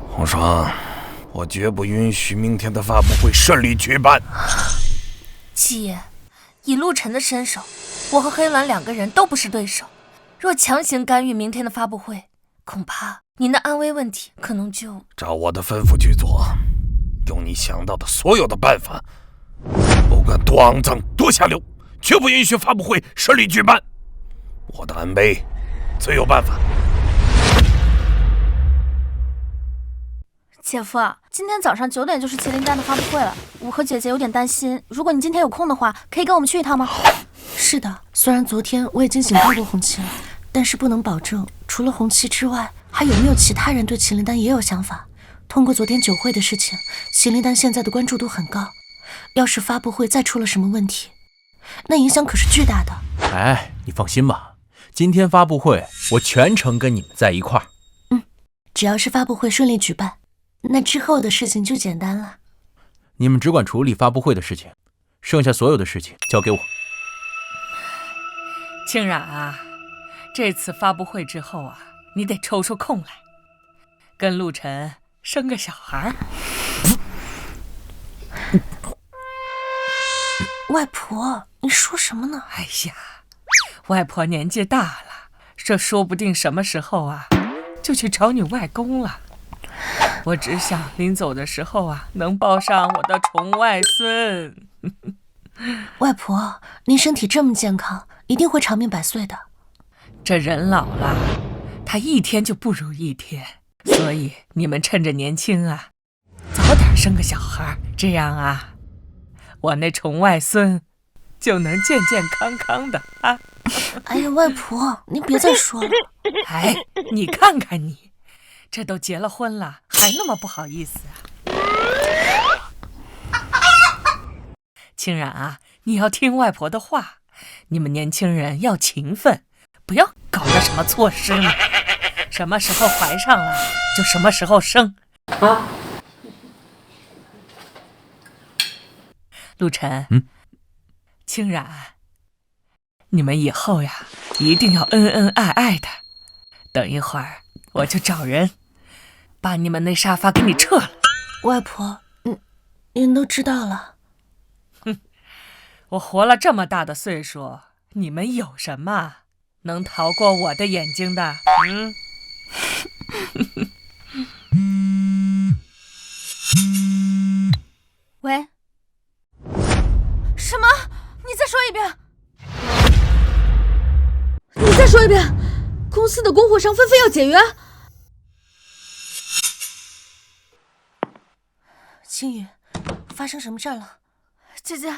[SPEAKER 5] 红霜，我绝不允许明天的发布会顺利举办。
[SPEAKER 1] 七爷，以陆晨的身手，我和黑鸾2个人都不是对手。若强行干预明天的发布会，恐怕您的安危问题可能就……
[SPEAKER 5] 照我的吩咐去做，用你想到的所有的办法，不管多肮脏多下流，绝不允许发布会顺利举办。我的安危自有办法。
[SPEAKER 3] 姐夫，今天早上9点就是麒麟丹的发布会了，我和姐姐有点担心。如果你今天有空的话，可以跟我们去一趟吗？
[SPEAKER 4] 是的，虽然昨天我已经警告过红旗了，但是不能保证除了红旗之外，还有没有其他人对麒麟丹也有想法。通过昨天酒会的事情，麒麟丹现在的关注度很高，要是发布会再出了什么问题，那影响可是巨大的。
[SPEAKER 2] 哎，你放心吧，今天发布会我全程跟你们在一块儿。
[SPEAKER 4] 只要是发布会顺利举办，那之后的事情就简单了。
[SPEAKER 2] 你们只管处理发布会的事情，剩下所有的事情交给我。
[SPEAKER 8] 清冉啊，这次发布会之后啊，你得抽出空来，跟陆晨生个小孩。
[SPEAKER 4] 外婆，你说什么呢？
[SPEAKER 8] 哎呀，外婆年纪大了，这说不定什么时候啊，就去找你外公了。我只想临走的时候啊，能抱上我的宠外孙。
[SPEAKER 4] 外婆，您身体这么健康，一定会长命百岁的。
[SPEAKER 8] 这人老了，他一天就不如一天，所以你们趁着年轻啊，早点生个小孩，这样啊，我那宠外孙就能健健康康的啊。
[SPEAKER 4] 哎呀，外婆，您别再说了。
[SPEAKER 8] 哎，你看看你，这都结了婚了，还那么不好意思啊。清冉啊，你要听外婆的话，你们年轻人要勤奋，不要搞个什么错失嘛。什么时候怀上了，就什么时候生啊。陆晨，清冉，你们以后呀，一定要恩恩爱爱的。等一会儿我就找人把你们那沙发给你撤了。
[SPEAKER 4] 外婆，您都知道了。
[SPEAKER 8] 我活了这么大的岁数，你们有什么能逃过我的眼睛的？
[SPEAKER 3] 喂？什么？你再说一遍！你再说一遍！公司的供货商纷纷要解约。
[SPEAKER 4] 青雨，发生什么事了？
[SPEAKER 3] 姐姐，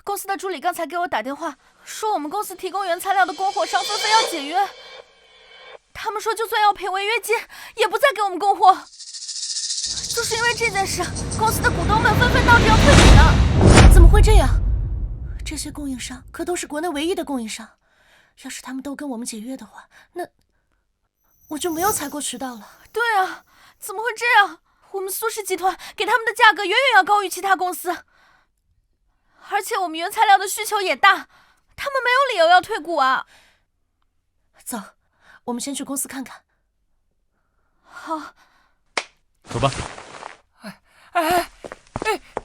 [SPEAKER 3] 公司的助理刚才给我打电话，说我们公司提供原材料的供货商纷纷要解约。他们说就算要赔违约金，也不再给我们供货。就是因为这件事，公司的股东们纷纷闹着要退股呢。
[SPEAKER 4] 怎么会这样？这些供应商可都是国内唯一的供应商，要是他们都跟我们解约的话，那我就没有采购渠道了。
[SPEAKER 3] 对啊，怎么会这样？我们苏氏集团给他们的价格远远要高于其他公司，而且我们原材料的需求也大，他们没有理由要退股啊。
[SPEAKER 4] 走，我们先去公司看看。
[SPEAKER 3] 好，
[SPEAKER 2] 走吧。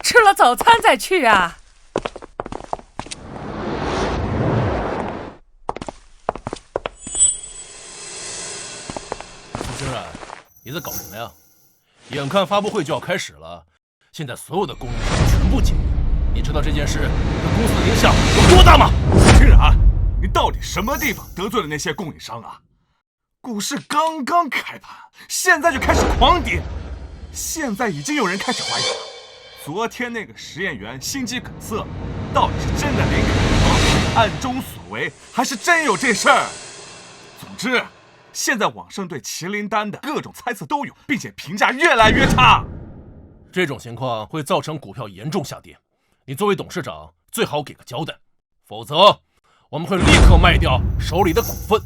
[SPEAKER 8] 吃了早餐再去啊。
[SPEAKER 7] 苏欣然，你在搞什么呀？眼看发布会就要开始了，现在所有的供应商全部解约，你知道这件事对公司的影响有多大吗？
[SPEAKER 6] 欣然，你到底什么地方得罪了那些供应商啊？股市刚刚开盘，现在就开始狂跌，现在已经有人开始怀疑了。昨天那个实验员心肌梗塞，到底是真的林肯暗中所为，还是真有这事儿？总之，现在网上对麒麟丹的各种猜测都有，并且评价越来越差。
[SPEAKER 7] 这种情况会造成股票严重下跌，你作为董事长最好给个交代，否则我们会立刻卖掉手里的股份。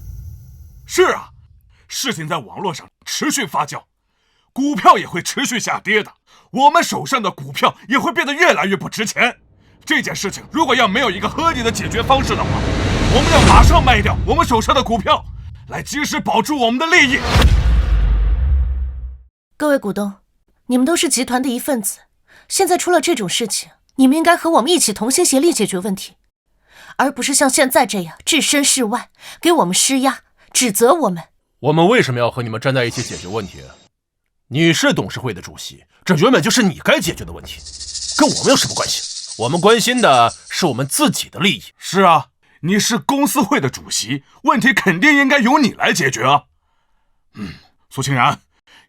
[SPEAKER 6] 是啊，事情在网络上持续发酵，股票也会持续下跌的，我们手上的股票也会变得越来越不值钱。这件事情如果要没有一个合理的解决方式的话，我们要马上卖掉我们手上的股票，来及时保住我们的利益。
[SPEAKER 4] 各位股东，你们都是集团的一份子，现在出了这种事情，你们应该和我们一起同心协力解决问题，而不是像现在这样置身事外，给我们施压，指责我们。
[SPEAKER 7] 我们为什么要和你们站在一起解决问题？你是董事会的主席，这原本就是你该解决的问题，跟我们有什么关系？我们关心的是我们自己的利益。
[SPEAKER 6] 是啊，你是公司会的主席，问题肯定应该由你来解决啊。苏清然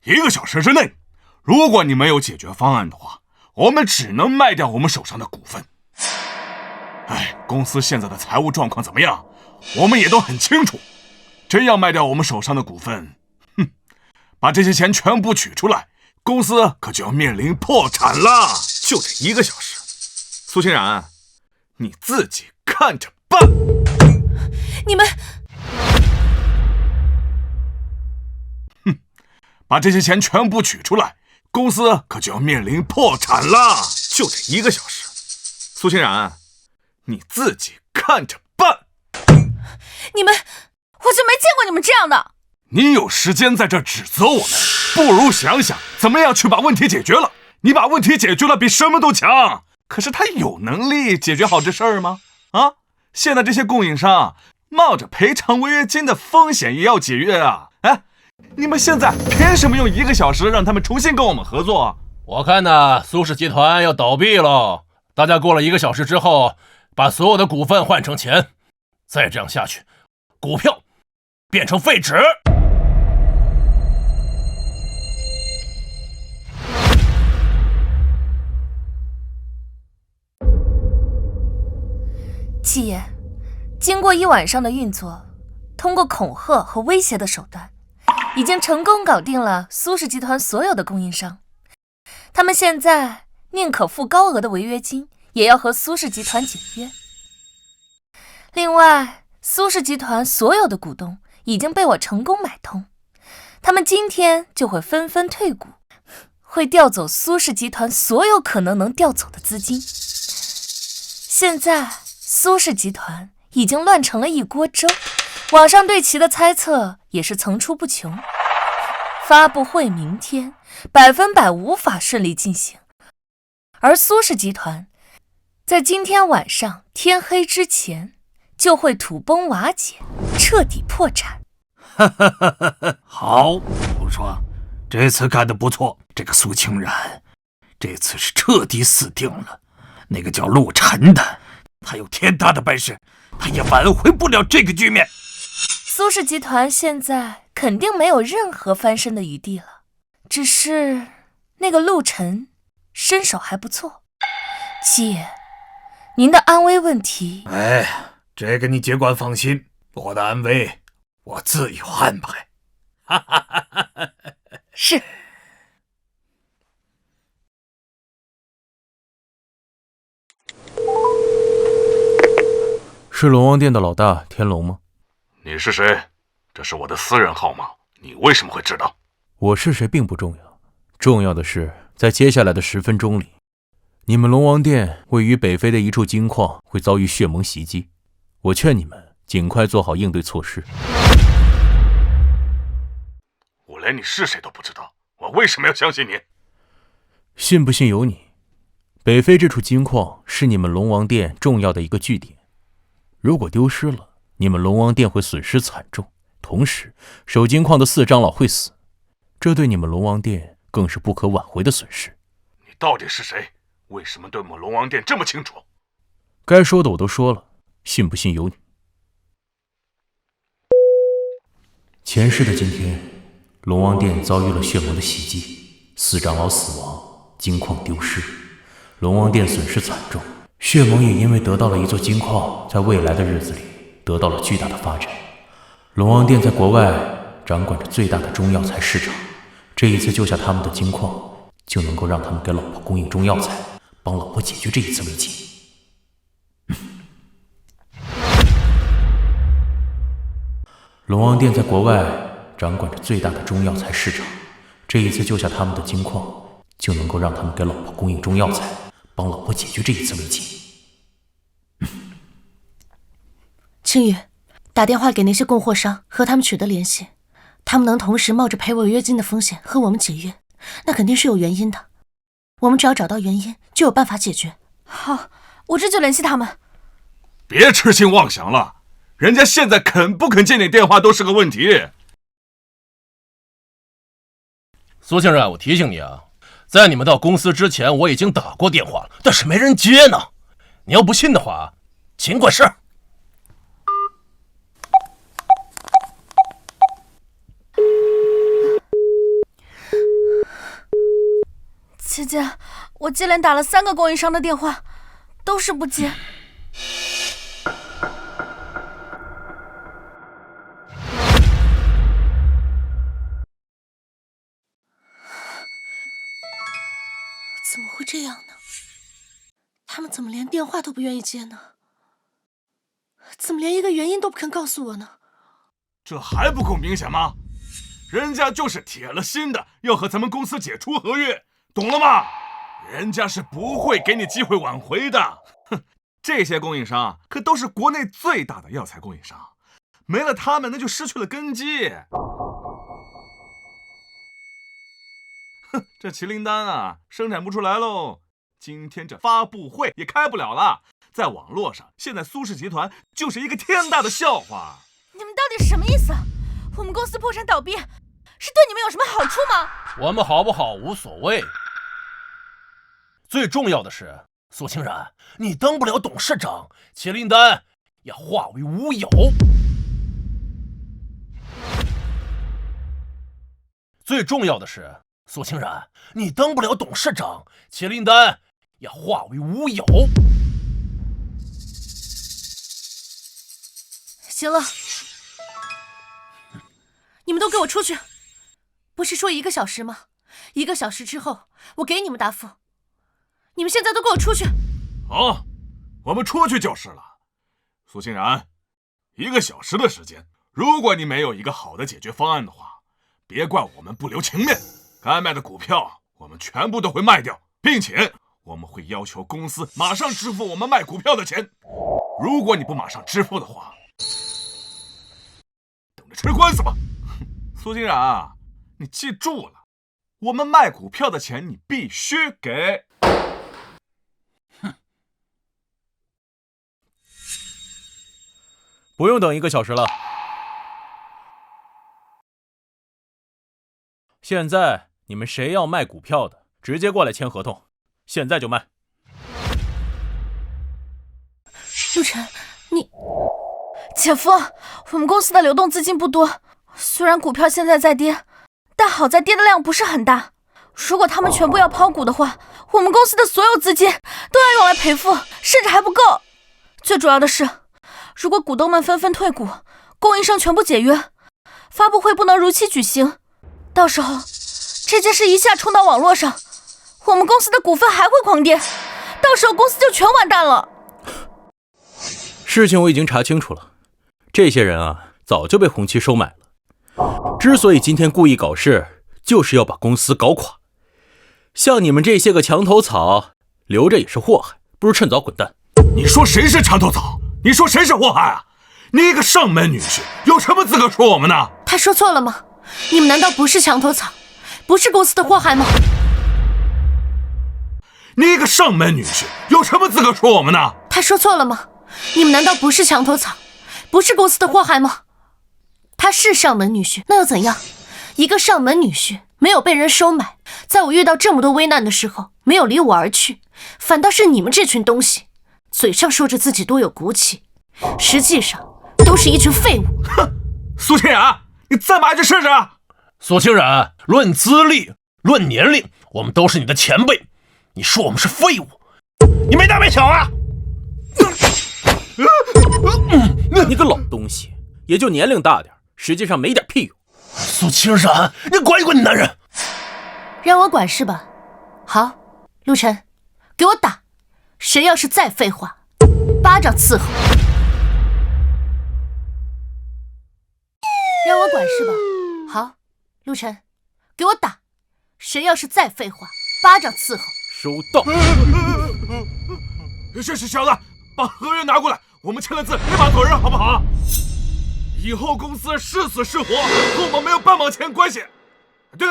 [SPEAKER 6] ，1个小时之内，如果你没有解决方案的话，我们只能卖掉我们手上的股份。公司现在的财务状况怎么样，我们也都很清楚。真要卖掉我们手上的股份，把这些钱全部取出来，公司可就要面临破产了。就这1个小时，苏清然，你自己看着办。
[SPEAKER 4] 你们，
[SPEAKER 6] 把这些钱全部取出来，公司可就要面临破产了。就这1个小时，苏清然，你自己看着办。
[SPEAKER 3] 你们，我就没见过你们这样的。
[SPEAKER 6] 你有时间在这指责我们，不如想想怎么样去把问题解决了。你把问题解决了比什么都强，可是他有能力解决好这事儿吗？现在这些供应商冒着赔偿违约金的风险也要解约啊！你们现在凭什么用1个小时让他们重新跟我们合作？
[SPEAKER 7] 我看呢，苏氏集团要倒闭了。大家过了1个小时之后，把所有的股份换成钱，再这样下去，股票变成废纸。
[SPEAKER 1] 七爷，经过1晚上的运作，通过恐吓和威胁的手段，已经成功搞定了苏氏集团所有的供应商。他们现在宁可付高额的违约金，也要和苏氏集团解约。另外，苏氏集团所有的股东已经被我成功买通，他们今天就会纷纷退股，会调走苏氏集团所有可能调走的资金。现在苏氏集团已经乱成了一锅粥，网上对其的猜测也是层出不穷。发布会明天100%无法顺利进行，而苏氏集团在今天晚上天黑之前就会土崩瓦解，彻底破产。
[SPEAKER 5] 好，不说，这次干得不错。这个苏清然，这次是彻底死定了。那个叫陆晨的，他有天大的本事，他也挽回不了这个局面。
[SPEAKER 1] 苏氏集团现在肯定没有任何翻身的余地了，只是那个陆晨身手还不错。七爷，您的安危问题……
[SPEAKER 5] 哎，这个你尽管放心，我的安危我自有安排。
[SPEAKER 1] 是。
[SPEAKER 2] 是龙王殿的老大天龙吗？
[SPEAKER 6] 你是谁？这是我的私人号码，你为什么会知道？
[SPEAKER 2] 我是谁并不重要，重要的是在接下来的10分钟里，你们龙王殿位于北非的一处金矿会遭遇血盟袭击，我劝你们尽快做好应对措施。
[SPEAKER 6] 我连你是谁都不知道，我为什么要相信你？
[SPEAKER 2] 信不信由你。北非这处金矿是你们龙王殿重要的一个据点，如果丢失了，你们龙王殿会损失惨重，同时守金矿的4长老会死，这对你们龙王殿更是不可挽回的损失。
[SPEAKER 6] 你到底是谁？为什么对我们龙王殿这么清楚？
[SPEAKER 2] 该说的我都说了，信不信由你。前世的今天，龙王殿遭遇了血盟的袭击，4长老死亡，金矿丢失，龙王殿损失惨重。血盟也因为得到了一座金矿，在未来的日子里得到了巨大的发展。龙王殿在国外掌管着最大的中药材市场，这一次救下他们的金矿，就能够让他们给老婆供应中药材，帮老婆解决这一次危机。龙王殿在国外掌管着最大的中药材市场，这一次救下他们的金矿，就能够让他们给老婆供应中药材，帮老婆解决这一次危机。
[SPEAKER 4] 青羽，打电话给那些供货商，和他们取得联系。他们能同时冒着赔违约金的风险和我们解约，那肯定是有原因的。我们只要找到原因，就有办法解决。
[SPEAKER 3] 好，我这就联系他们。
[SPEAKER 6] 别痴心妄想了，人家现在肯不肯接你电话都是个问题。
[SPEAKER 7] 苏先生，我提醒你啊，在你们到公司之前，我已经打过电话了，但是没人接呢。你要不信的话，尽管试。
[SPEAKER 3] 姐姐，我接连打了3个供应商的电话，都是不接。
[SPEAKER 4] 怎么会这样呢？他们怎么连电话都不愿意接呢？怎么连一个原因都不肯告诉我呢？
[SPEAKER 6] 这还不够明显吗？人家就是铁了心的要和咱们公司解除合约，懂了吗？人家是不会给你机会挽回的。哼，这些供应商可都是国内最大的药材供应商，没了他们那就失去了根基。哼，这麒麟丹啊，生产不出来喽。今天这发布会也开不了了，在网络上，现在苏氏集团就是一个天大的笑话。
[SPEAKER 3] 你们到底什么意思？我们公司破产倒闭，是对你们有什么好处吗？
[SPEAKER 7] 我们好不好无所谓，最重要的是，苏清然，你当不了董事长，麒麟丹也化为乌有。最重要的是，苏清然，你当不了董事长，麒麟丹也化为乌有。
[SPEAKER 3] 行了，你们都给我出去！不是说1个小时吗？1个小时之后我给你们答复。你们现在都给我出去！
[SPEAKER 6] 好，我们出去就是了。苏欣然，1个小时的时间，如果你没有一个好的解决方案的话，别怪我们不留情面。该卖的股票我们全部都会卖掉，并且我们会要求公司马上支付我们卖股票的钱。如果你不马上支付的话，等着吃官司吧。苏欣然，你记住了，我们卖股票的钱你必须给。
[SPEAKER 2] 不用等1个小时了。现在你们谁要卖股票的，直接过来签合同，现在就卖。
[SPEAKER 3] 陆晨，你……姐夫，我们公司的流动资金不多，虽然股票现在在跌，但好在跌的量不是很大。如果他们全部要抛股的话，我们公司的所有资金都要用来赔付，甚至还不够。最主要的是，如果股东们纷纷退股，供应商全部解约，发布会不能如期举行，到时候这件事一下冲到网络上，我们公司的股份还会狂跌，到时候公司就全完蛋了。
[SPEAKER 2] 事情我已经查清楚了，这些人啊，早就被红旗收买了。之所以今天故意搞事，就是要把公司搞垮。像你们这些个墙头草，留着也是祸害，不如趁早滚蛋。
[SPEAKER 6] 你说谁是墙头草？你说谁是祸害啊？你一个上门女婿，有什么资格说我们呢？
[SPEAKER 4] 他说错了吗？你们难道不是墙头草，不是公司的祸害吗？
[SPEAKER 6] 你一个上门女婿，有什么资格说我们呢？
[SPEAKER 4] 他说错了吗？你们难道不是墙头草，不是公司的祸害吗？他是上门女婿，那又怎样？一个上门女婿没有被人收买，在我遇到这么多危难的时候没有离我而去，反倒是你们这群东西，嘴上说着自己多有骨气，实际上都是一群废物。
[SPEAKER 6] 哼，苏清然，你再骂一句试试。
[SPEAKER 7] 苏清然，论资历，论年龄，我们都是你的前辈，你说我们是废物，你没大没小啊！
[SPEAKER 2] 你个老东西，也就年龄大点，实际上没点屁用。
[SPEAKER 7] 苏清然，你管一管你男人。
[SPEAKER 4] 让我管是吧？好，陆晨，给我打！谁要是再废话，巴掌伺候。让我管是吧？好，陆晨，给我打！谁要是再废话，巴掌伺候。
[SPEAKER 2] 收到。
[SPEAKER 6] 小子，把合约拿过来，我们签了字，立马走人，好不好？以后公司是死是活，和我们没有半毛钱关系。对，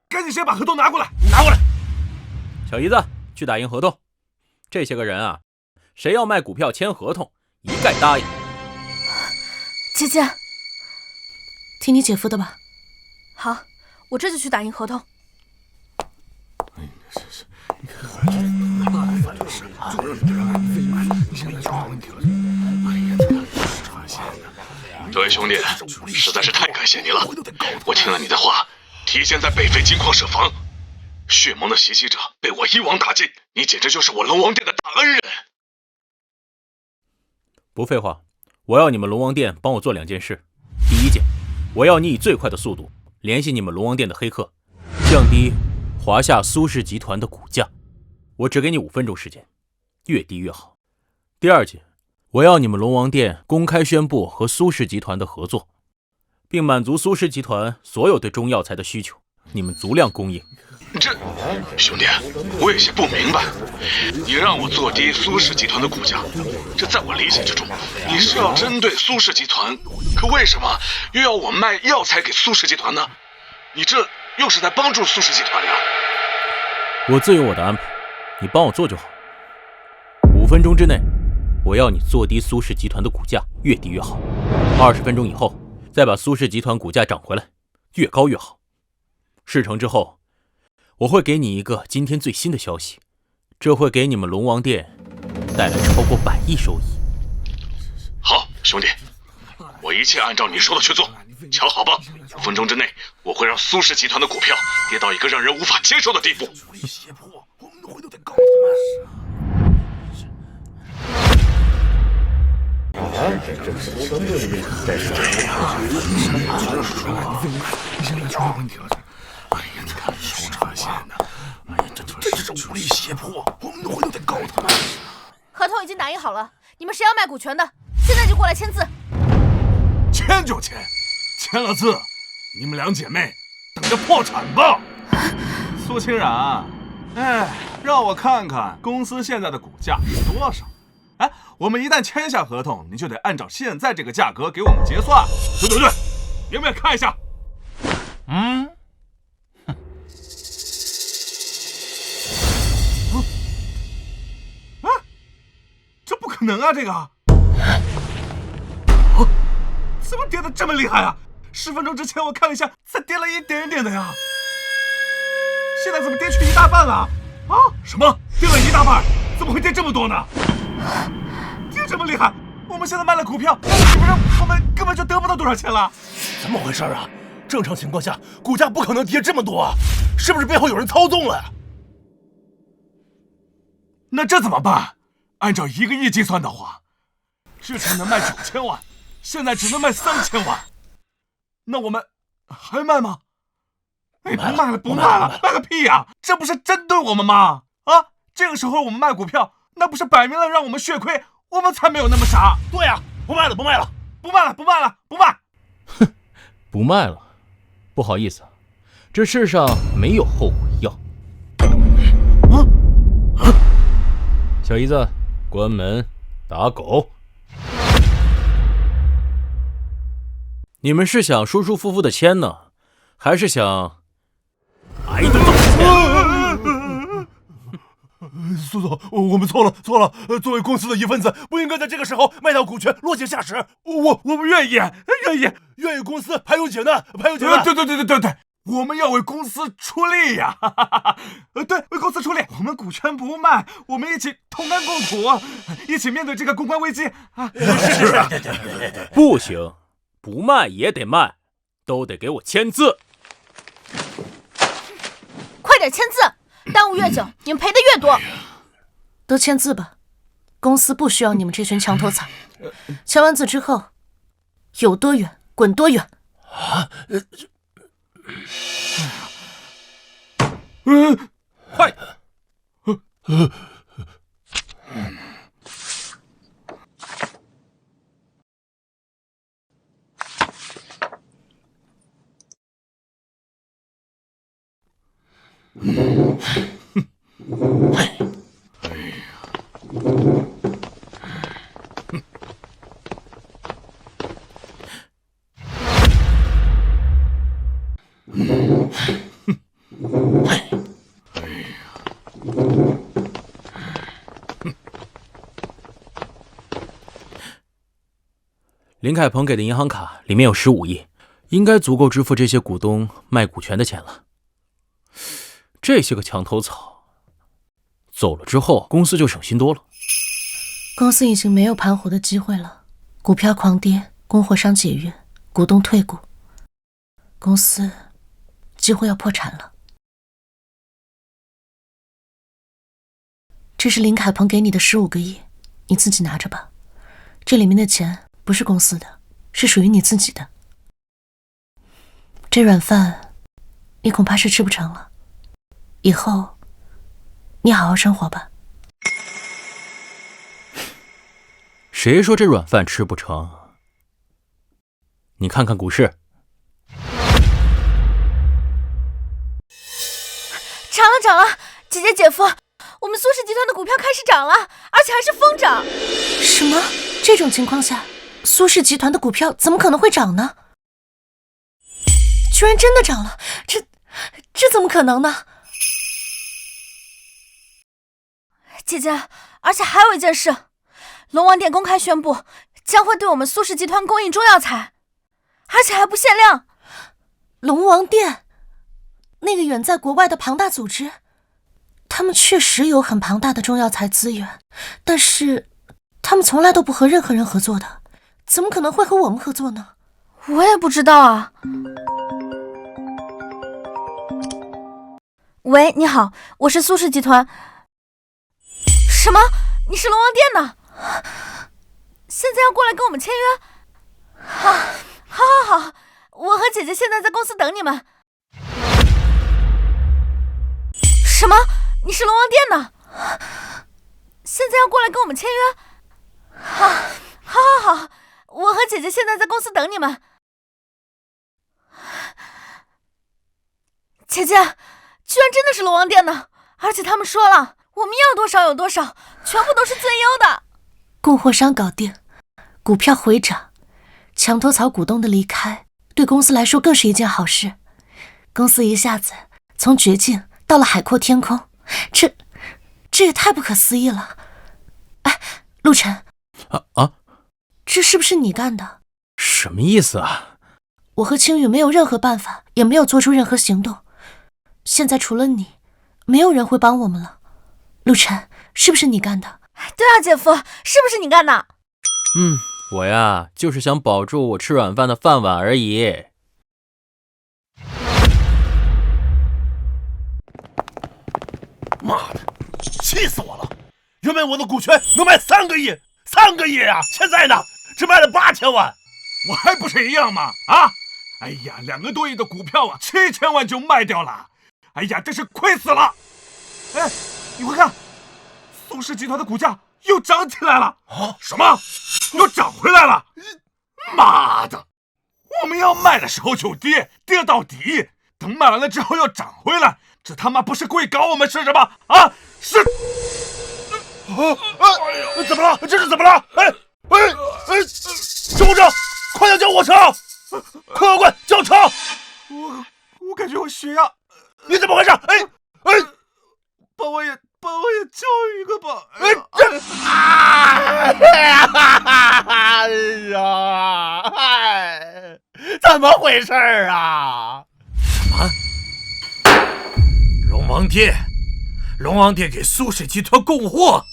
[SPEAKER 6] 赶紧先把合同拿过来，拿过来。
[SPEAKER 2] 小姨子，去打印合同。这些个人啊，谁要卖股票签合同，一概答应。
[SPEAKER 3] 姐姐，
[SPEAKER 4] 听你姐夫的吧。
[SPEAKER 3] 好，我这就去打印合同。
[SPEAKER 9] 这位兄弟，实在是太感谢你了！我听了你的话，提前在北非金矿设防，血盟的袭击者被我一网打尽，你简直就是我龙王殿的大恩人。
[SPEAKER 2] 不废话，我要你们龙王殿帮我做2件事。第一件，我要你以最快的速度联系你们龙王殿的黑客，降低华夏苏氏集团的股价。我只给你5分钟时间，越低越好。第二件，我要你们龙王殿公开宣布和苏氏集团的合作，并满足苏氏集团所有对中药材的需求，你们足量供应。
[SPEAKER 9] 这，兄弟，我有些不明白，你让我做低苏氏集团的股价，这在我理解之中，你是要针对苏氏集团，可为什么又要我卖药材给苏氏集团呢？你这又是在帮助苏氏集团呀？
[SPEAKER 2] 我自有我的安排，你帮我做就好。5分钟之内，我要你做低苏氏集团的股价，越低越好。20分钟以后，再把苏氏集团股价涨回来，越高越好。事成之后，我会给你一个今天最新的消息，这会给你们龙王殿带来超过100亿收益。
[SPEAKER 9] 好，兄弟，我一切按照你说的去做，瞧好吧，5分钟之内，我会让苏氏集团的股票跌到一个让人无法接受的地步。
[SPEAKER 3] 合同已经打印好了，你们谁要卖股权的，现在就过来签字。
[SPEAKER 6] 签就签，签了字，你们2姐妹等着破产吧。
[SPEAKER 10] 苏清然，让我看看公司现在的股价是多少。我们一旦签下合同，你就得按照现在这个价格给我们结算。
[SPEAKER 6] 对，你们也看一下。
[SPEAKER 10] 这不可能啊！这个，怎么跌得这么厉害啊？10分钟之前我看了一下，才跌了一点点的呀。现在怎么跌去一大半了？啊？什么？跌了一大半？怎么会跌这么多呢？跌这么厉害，我们现在卖了股票，是不是我们根本就得不到多少钱了？
[SPEAKER 7] 怎么回事啊？正常情况下，股价不可能跌这么多啊！是不是背后有人操纵了呀？
[SPEAKER 10] 那这怎么办？按照1个亿计算的话，之前能卖9000万，现在只能卖3000万，那我们还卖吗？哎，不卖了，不卖了，卖个屁呀！这不是针对我们吗？啊，这个时候我们卖股票，那不是摆明了让我们血亏？我们才没有那么傻。
[SPEAKER 7] 对呀，不卖了，不卖了，
[SPEAKER 10] 不卖了，不卖了，不卖！
[SPEAKER 2] 哼，不卖了。不好意思，这世上没有后悔药。小姨子，关门打狗。你们是想舒舒服服的签呢，还是想挨顿揍签？
[SPEAKER 7] 苏总，我们错了。作为公司的一份子，不应该在这个时候卖掉股权，落井下石。
[SPEAKER 10] 我们愿意
[SPEAKER 7] 公司排忧解难。
[SPEAKER 10] 对，我们要为公司出力呀！对，为公司出力，我们股权不卖，我们一起同甘共苦，一起面对这个公关危机啊！
[SPEAKER 7] 是啊，对，
[SPEAKER 2] 不行，不卖也得卖，都得给我签字。
[SPEAKER 3] 快点签字，耽误越久，你们赔的越多。
[SPEAKER 4] 都签字吧，公司不需要你们这群墙头草。签完字之后，有多远滚多远。
[SPEAKER 10] 快！
[SPEAKER 2] 林凯鹏给的银行卡里面有15亿，应该足够支付这些股东卖股权的钱了。这些个墙头草走了之后，公司就省心多了。
[SPEAKER 4] 公司已经没有盘活的机会了，股票狂跌，供货商解约，股东退股，公司几乎要破产了。这是林凯鹏给你的15个亿，你自己拿着吧。这里面的钱不是公司的，是属于你自己的。这软饭你恐怕是吃不成了，以后你好好生活吧。
[SPEAKER 2] 谁说这软饭吃不成？你看看股市，
[SPEAKER 3] 涨了！姐姐姐夫，我们苏氏集团的股票开始涨了，而且还是疯涨。
[SPEAKER 4] 什么？这种情况下，苏氏集团的股票怎么可能会涨呢？居然真的涨了，这怎么可能呢？
[SPEAKER 3] 姐姐，而且还有一件事，龙王殿公开宣布将会对我们苏氏集团供应中药材，而且还不限量。
[SPEAKER 4] 龙王殿，那个远在国外的庞大组织，他们确实有很庞大的中药材资源，但是他们从来都不和任何人合作的，怎么可能会和我们合作呢？
[SPEAKER 3] 我也不知道啊。喂，你好，我是苏氏集团。什么？你是龙王殿的？现在要过来跟我们签约？好，我和姐姐现在在公司等你们。什么？你是龙王殿的？现在要过来跟我们签约？好，我和姐姐现在在公司等你们。姐姐，居然真的是龙王殿的，而且他们说了，我们要多少有多少，全部都是最优的。
[SPEAKER 4] 供货商搞定，股票回涨，墙头草股东的离开，对公司来说更是一件好事。公司一下子从绝境到了海阔天空，这也太不可思议了。哎，陆晨，这是不是你干的？
[SPEAKER 2] 什么意思啊？
[SPEAKER 4] 我和青雨没有任何办法，也没有做出任何行动。现在除了你，没有人会帮我们了。陆晨，是不是你干的？
[SPEAKER 3] 对啊，姐夫，是不是你干的？
[SPEAKER 2] 我呀，就是想保住我吃软饭的饭碗而已。
[SPEAKER 7] 妈的，气死我了！原本我的股权能卖3个亿，3个亿啊！现在呢，只卖了8000万。
[SPEAKER 6] 我还不是一样吗？啊！哎呀，2个多亿的股票啊，7000万就卖掉了。哎呀，真是亏死了！哎，你快看，苏氏集团的股价又涨起来了。
[SPEAKER 7] 啊？
[SPEAKER 6] 什么？又涨回来了？妈的！我们要卖的时候就跌，跌到底，等卖完了之后又涨回来，这他妈不是故意搞我们是什么？啊？是？
[SPEAKER 7] 怎么了？这是怎么了？救护车！快点叫火车！快叫车！
[SPEAKER 6] 我感觉我血压……
[SPEAKER 7] 你怎么回事？
[SPEAKER 6] 帮我也叫一个吧！
[SPEAKER 7] 怎么回事啊？什么？龙王殿给苏氏集团供货？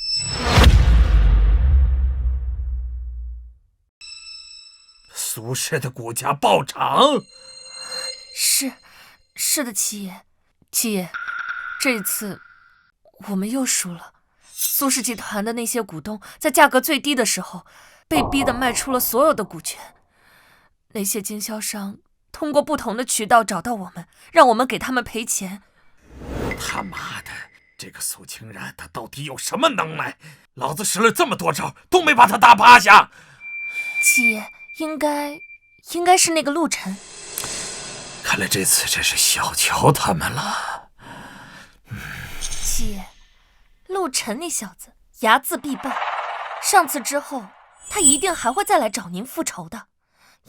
[SPEAKER 7] 苏氏的股价暴涨？
[SPEAKER 1] 是的，七爷，这一次我们又输了。苏氏集团的那些股东在价格最低的时候，被逼得卖出了所有的股权。那些经销商通过不同的渠道找到我们，让我们给他们赔钱。
[SPEAKER 7] 他妈的，这个苏清然他到底有什么能耐？老子使了这么多招，都没把他打趴下。
[SPEAKER 1] 七爷，应该是那个陆晨。
[SPEAKER 7] 看来这次真是小瞧他们了。
[SPEAKER 1] 七爷，陆晨那小子睚眦必报，上次之后他一定还会再来找您复仇的。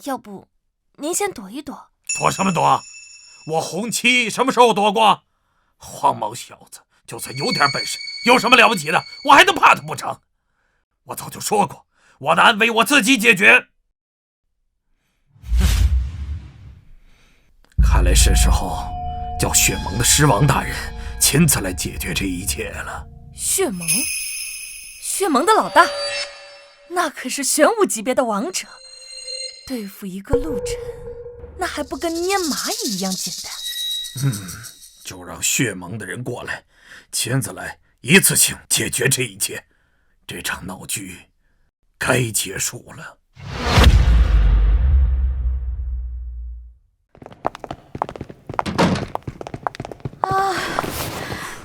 [SPEAKER 1] 要不您先躲一躲。
[SPEAKER 7] 躲什么躲？我洪七什么时候躲过？黄毛小子就算有点本事，有什么了不起的？我还能怕他不成？我早就说过，我的安危我自己解决。看来是时候叫血盟的狮王大人亲自来解决这一切了。
[SPEAKER 1] 血盟的老大，那可是玄武级别的王者，对付一个陆晨，那还不跟捏蚂蚁一样简单。
[SPEAKER 7] 就让血盟的人过来，亲自来一次性解决这一切，这场闹剧该结束了。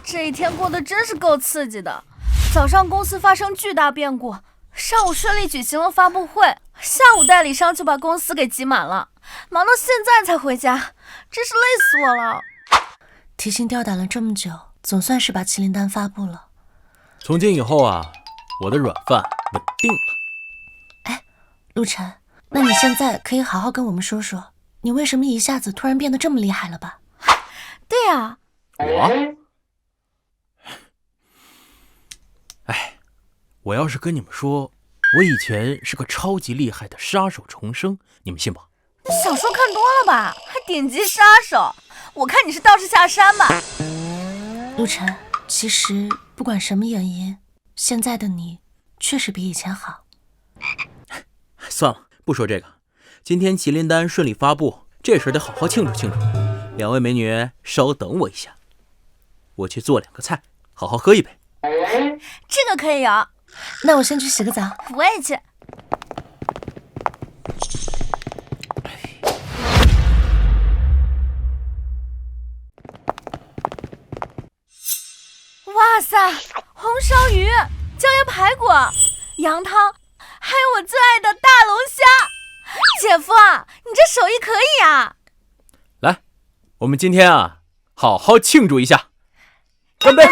[SPEAKER 3] 这一天过得真是够刺激的。早上公司发生巨大变故，上午顺利举行了发布会，下午代理商就把公司给挤满了，忙到现在才回家，真是累死我了。
[SPEAKER 4] 提心吊胆了这么久，总算是把麒麟丹发布了。
[SPEAKER 2] 从今以后啊，我的软饭稳定了。
[SPEAKER 4] 哎，陆晨，那你现在可以好好跟我们说说，你为什么一下子突然变得这么厉害了吧？
[SPEAKER 3] 对啊，
[SPEAKER 2] 我要是跟你们说，我以前是个超级厉害的杀手重生，你们信吗？
[SPEAKER 3] 你小说看多了吧？还顶级杀手？我看你是道士下山吧。
[SPEAKER 4] 陆晨，其实不管什么原因，现在的你确实比以前好。
[SPEAKER 2] 算了，不说这个。今天麒麟丹顺利发布，这事得好好庆祝庆祝。两位美女，稍等我一下，我去做2个菜，好好喝一杯。
[SPEAKER 3] 这个可以有。
[SPEAKER 4] 那我先去洗个澡。
[SPEAKER 3] 我也去。哇塞，红烧鱼、椒盐排骨、羊汤，还有我最爱的大龙虾。姐夫啊，你这手艺可以啊！
[SPEAKER 2] 来，我们今天啊，好好庆祝一下。干杯！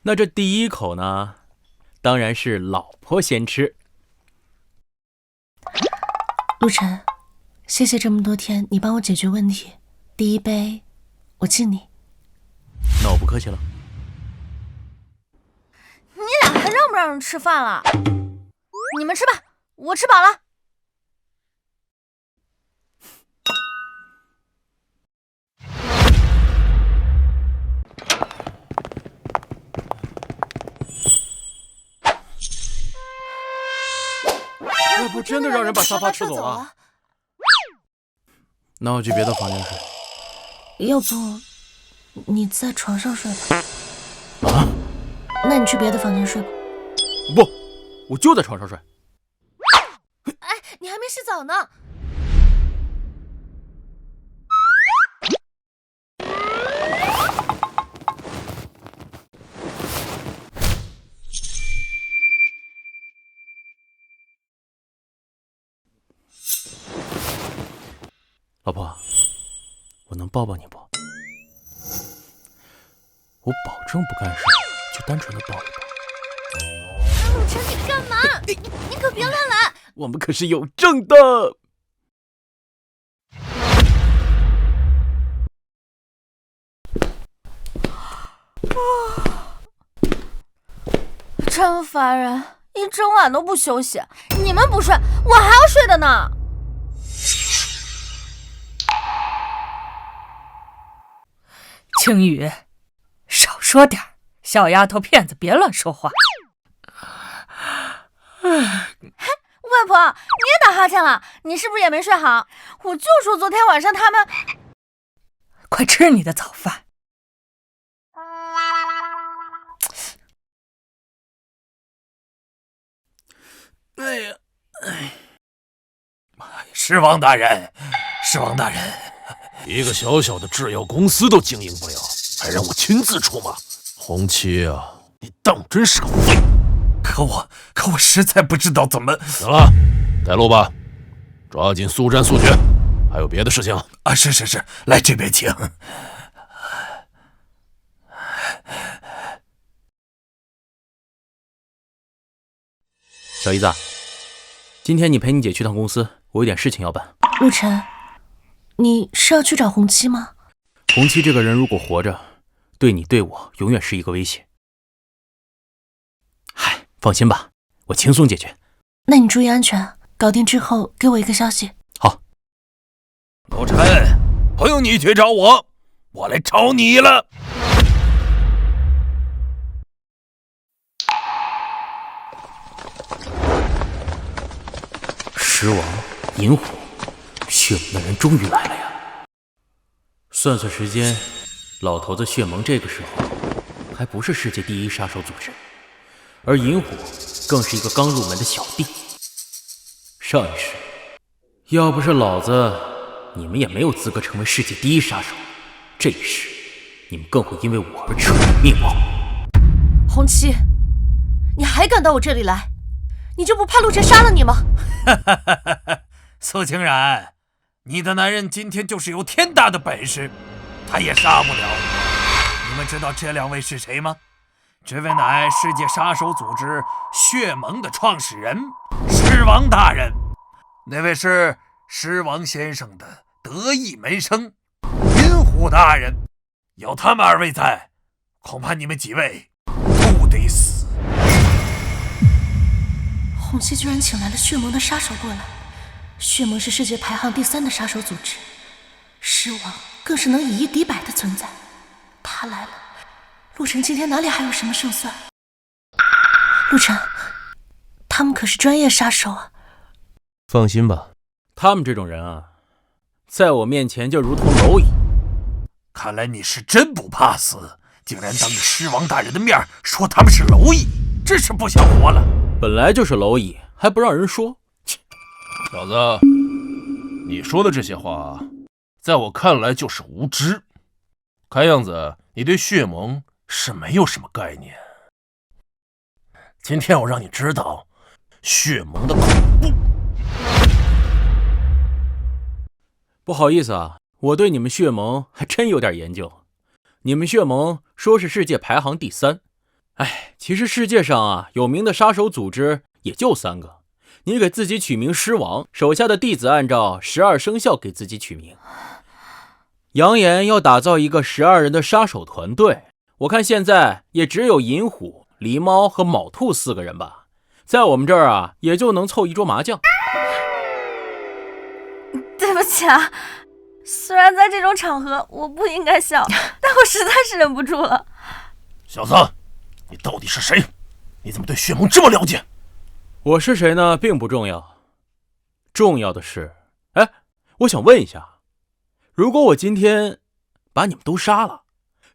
[SPEAKER 2] 那这第一口呢，当然是老婆先吃。
[SPEAKER 4] 陆晨，谢谢这么多天你帮我解决问题，第一杯我敬你。
[SPEAKER 2] 那我不客气了。
[SPEAKER 3] 你俩还让不让人吃饭了？你们吃吧，我吃饱了。真的让人把沙发撤走了。
[SPEAKER 2] 那我去别的房间睡。
[SPEAKER 4] 要不你在床上睡吧？
[SPEAKER 2] 啊？
[SPEAKER 4] 那你去别的房间睡吧。
[SPEAKER 2] 不，我就在床上睡。
[SPEAKER 3] 哎，你还没洗澡呢。
[SPEAKER 2] 老婆，我能抱抱你不？我保证不干事，就单纯的抱一抱。
[SPEAKER 3] 陆晨，你干嘛？你可别乱来！
[SPEAKER 2] 我们可是有证的。
[SPEAKER 3] 真烦人，一整晚都不休息。你们不睡，我还要睡的呢。
[SPEAKER 8] 青雨，少说点儿，小丫头片子别乱说话。
[SPEAKER 3] 外婆，你也打哈欠了，你是不是也没睡好？我就说昨天晚上他们……
[SPEAKER 8] 快吃你的早饭。
[SPEAKER 7] 哎呀，狮王大人，狮王大人，
[SPEAKER 11] 一个小小的制药公司都经营不了，还让我亲自出马。红七啊，你当我真是个废物？
[SPEAKER 7] 可我实在不知道怎么……
[SPEAKER 11] 行了，带路吧，抓紧速战速决。还有别的事情
[SPEAKER 7] 啊？是，来这边请。
[SPEAKER 2] 小姨子，今天你陪你姐去趟公司，我有点事情要办。
[SPEAKER 4] 陆晨，你是要去找红七吗？
[SPEAKER 2] 红七这个人如果活着，对你对我永远是一个威胁。嗨，放心吧，我轻松解决。
[SPEAKER 4] 那你注意安全，搞定之后给我一个消息。
[SPEAKER 2] 好。
[SPEAKER 7] 老陈，不用你去找我，我来找你了。
[SPEAKER 2] 狮王、银虎、血盟的人终于来了呀！算算时间，老头子血盟这个时候还不是世界第一杀手组织，而银虎更是一个刚入门的小弟。上一世，要不是老子，你们也没有资格成为世界第一杀手。这一世，你们更会因为我而彻底灭亡。
[SPEAKER 4] 红七，你还敢到我这里来？你就不怕陆晨杀了你吗？
[SPEAKER 7] 苏清然，你的男人今天就是有天大的本事，他也杀不了我。你们知道这两位是谁吗？这位乃世界杀手组织血盟的创始人狮王大人，那位是狮王先生的得意门生银虎大人。有他们二位在，恐怕你们几位都得死。
[SPEAKER 4] 红七居然请来了血盟的杀手过来，血盟是世界排行第3的杀手组织，狮王更是能以一敌百的存在。他来了，陆晨今天哪里还有什么胜算？陆晨，他们可是专业杀手啊！
[SPEAKER 2] 放心吧，他们这种人啊，在我面前就如同蝼蚁。
[SPEAKER 7] 看来你是真不怕死，竟然当着狮王大人的面说他们是蝼蚁，真是不想活了。
[SPEAKER 2] 本来就是蝼蚁，还不让人说。
[SPEAKER 11] 小子，你说的这些话，在我看来就是无知。看样子你对血盟是没有什么概念。今天我让你知道血盟的恐怖。
[SPEAKER 2] 不好意思啊，我对你们血盟还真有点研究。你们血盟说是世界排行第3，哎，其实世界上啊有名的杀手组织也就3个。你给自己取名狮王，手下的弟子按照12生肖给自己取名。扬言要打造一个12人的杀手团队，我看现在也只有银虎、狸猫和卯兔4个人吧，在我们这儿啊也就能凑一桌麻将。
[SPEAKER 3] 对不起啊，虽然在这种场合我不应该笑，但我实在是忍不住了。
[SPEAKER 11] 小子，你到底是谁？你怎么对血盟这么了解？
[SPEAKER 2] 我是谁呢并不重要，重要的是，哎，我想问一下，如果我今天把你们都杀了，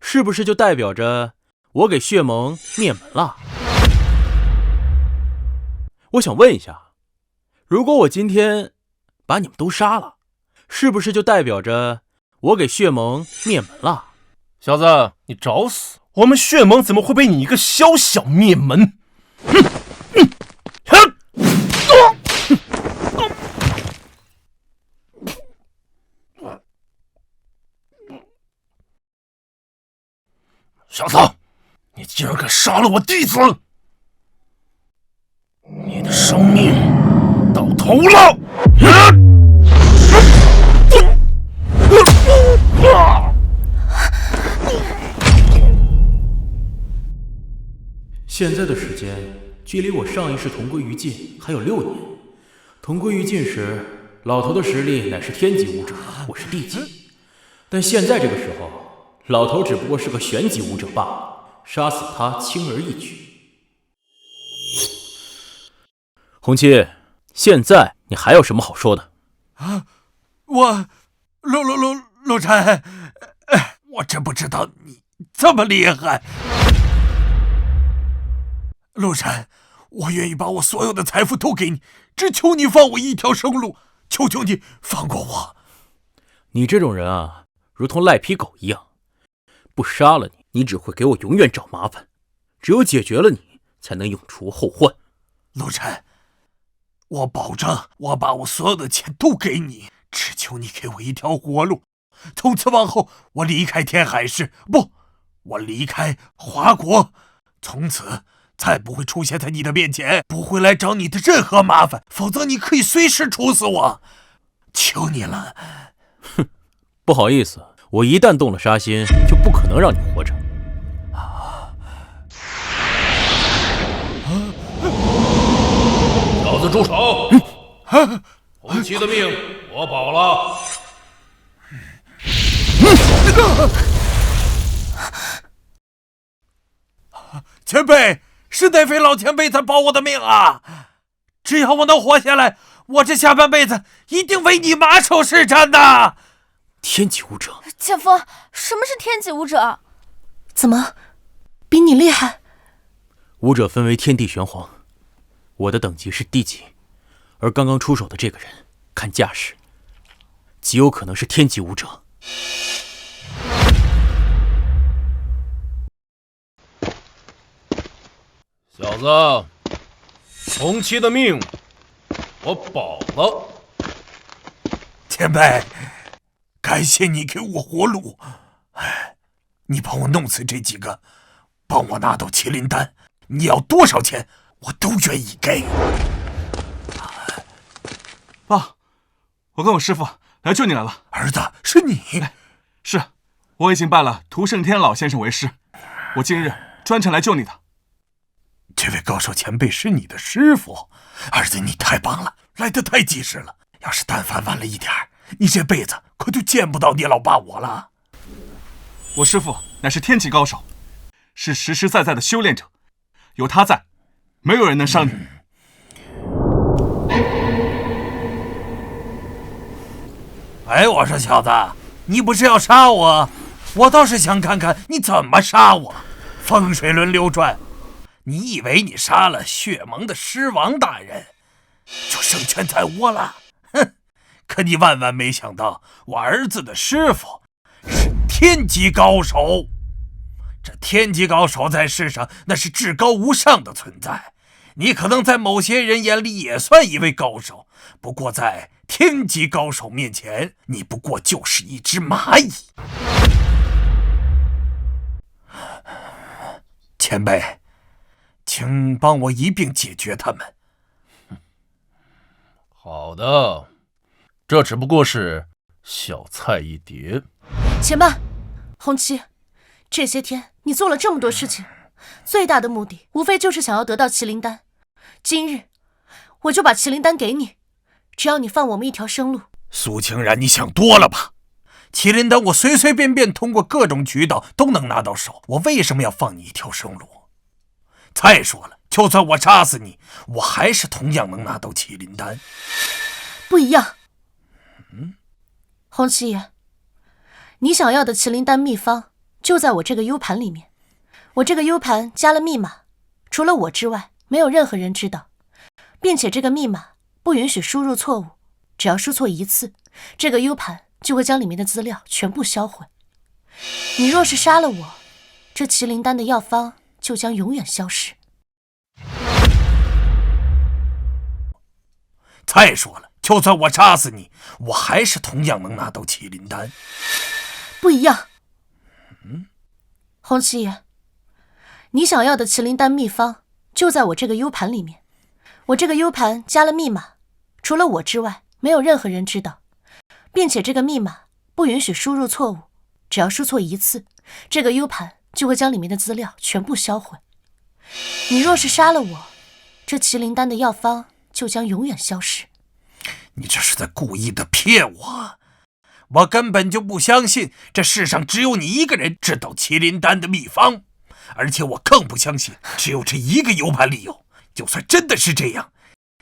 [SPEAKER 2] 是不是就代表着我给血盟灭门了？我想问一下，如果我今天把你们都杀了，是不是就代表着我给血盟灭门了？
[SPEAKER 11] 小子，你找死！我们血盟怎么会被你一个宵小灭门？小子，你竟然敢杀了我弟子！你的生命到头了！
[SPEAKER 2] 现在的时间距离我上一世同归于尽还有6年。同归于尽时，老头的实力乃是天级武者，我是地级。但现在这个时候，老头只不过是个玄级武者罢了，杀死他轻而易举。红七，现在你还有什么好说的？
[SPEAKER 7] 啊，陆晨，我真不知道你这么厉害。陆晨，我愿意把我所有的财富都给你，只求你放我一条生路，求求你放过我。
[SPEAKER 2] 你这种人啊，如同赖皮狗一样，不杀了你，你只会给我永远找麻烦。只有解决了你，才能永除后患。
[SPEAKER 7] 陆晨，我保证，我把我所有的钱都给你，只求你给我一条活路。从此往后，我离开天海市，不，我离开华国，从此再不会出现在你的面前，不会来找你的任何麻烦，否则你可以随时处死我。求你了。
[SPEAKER 2] 哼，不好意思，我一旦动了杀心，就不可能让你活着。
[SPEAKER 11] 小子住手！红七的命我保了。
[SPEAKER 7] 前辈，是哪位老前辈在保我的命啊？只要我能活下来，我这下半辈子一定为你马首是瞻的。
[SPEAKER 2] 天级武者，
[SPEAKER 3] 姐夫，什么是天级武者？
[SPEAKER 4] 怎么，比你厉害？
[SPEAKER 2] 武者分为天地玄黄，我的等级是地级，而刚刚出手的这个人，看架势，极有可能是天级武者。
[SPEAKER 11] 小子，红七的命我保了。
[SPEAKER 7] 前辈，感谢你给我活路。你帮我弄死这几个，帮我拿到麒麟丹，你要多少钱我都愿意给。
[SPEAKER 6] 爸，我跟我师父来救你来了。
[SPEAKER 7] 儿子，是你？
[SPEAKER 6] 是，我已经拜了屠胜天老先生为师，我今日专程来救你的。
[SPEAKER 7] 这位高手前辈是你的师傅，儿子，你太棒了，来得太及时了。要是但凡晚了一点，你这辈子可就见不到你老爸我了。
[SPEAKER 6] 我师父乃是天级高手，是实实在在的修炼者，有他在，没有人能伤你。
[SPEAKER 7] 哎，我说小子，你不是要杀我？我倒是想看看你怎么杀我。风水轮流转，你以为你杀了血盟的狮王大人，就胜券在握了？哼！可你万万没想到，我儿子的师傅是天级高手。这天级高手在世上那是至高无上的存在，你可能在某些人眼里也算一位高手，不过在天级高手面前，你不过就是一只蚂蚁。前辈，请帮我一并解决他们。
[SPEAKER 11] 好的，这只不过是小菜一碟。
[SPEAKER 4] 且慢，红七，这些天你做了这么多事情，最大的目的无非就是想要得到麒麟丹。今日我就把麒麟丹给你，只要你放我们一条生路。
[SPEAKER 7] 苏清然，你想多了吧？麒麟丹我随随便便通过各种渠道都能拿到手，我为什么要放你一条生路？再说了，就算我杀死你，我还是同样能拿到麒麟丹。
[SPEAKER 4] 不一样。红七爷，你想要的麒麟丹秘方就在我这个 U 盘里面。我这个 U 盘加了密码，除了我之外，没有任何人知道，并且这个密码不允许输入错误，只要输错一次，这个 U 盘就会将里面的资料全部销毁。你若是杀了我，这麒麟丹的药方就将永远消失。
[SPEAKER 7] 再说了，就算我杀死你，我还是同样能拿到麒麟丹。
[SPEAKER 4] 不一样。红七爷，你想要的麒麟丹秘方就在我这个 U 盘里面。我这个 U 盘加了密码，除了我之外，没有任何人知道，并且这个密码不允许输入错误，只要输错一次，这个 U 盘就会将里面的资料全部销毁。你若是杀了我，这麒麟丹的药方就将永远消失。
[SPEAKER 7] 你这是在故意的骗我！我根本就不相信这世上只有你一个人知道麒麟丹的秘方，而且我更不相信只有这一个 U 盘里有。就算真的是这样，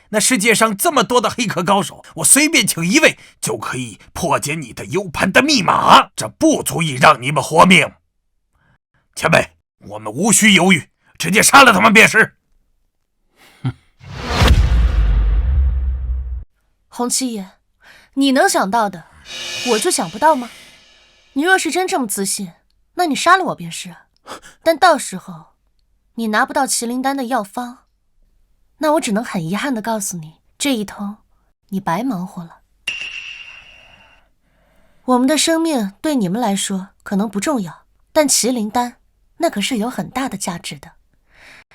[SPEAKER 7] 那世界上这么多的黑客高手，我随便请一位就可以破解你的 U 盘的密码，这不足以让你们活命。前辈，我们无需犹豫，直接杀了他们便是。
[SPEAKER 4] 红七爷，你能想到的，我就想不到吗？你若是真这么自信，那你杀了我便是。但到时候你拿不到麒麟丹的药方，那我只能很遗憾地告诉你，这一通你白忙活了。我们的生命对你们来说可能不重要，但麒麟丹那可是有很大的价值的。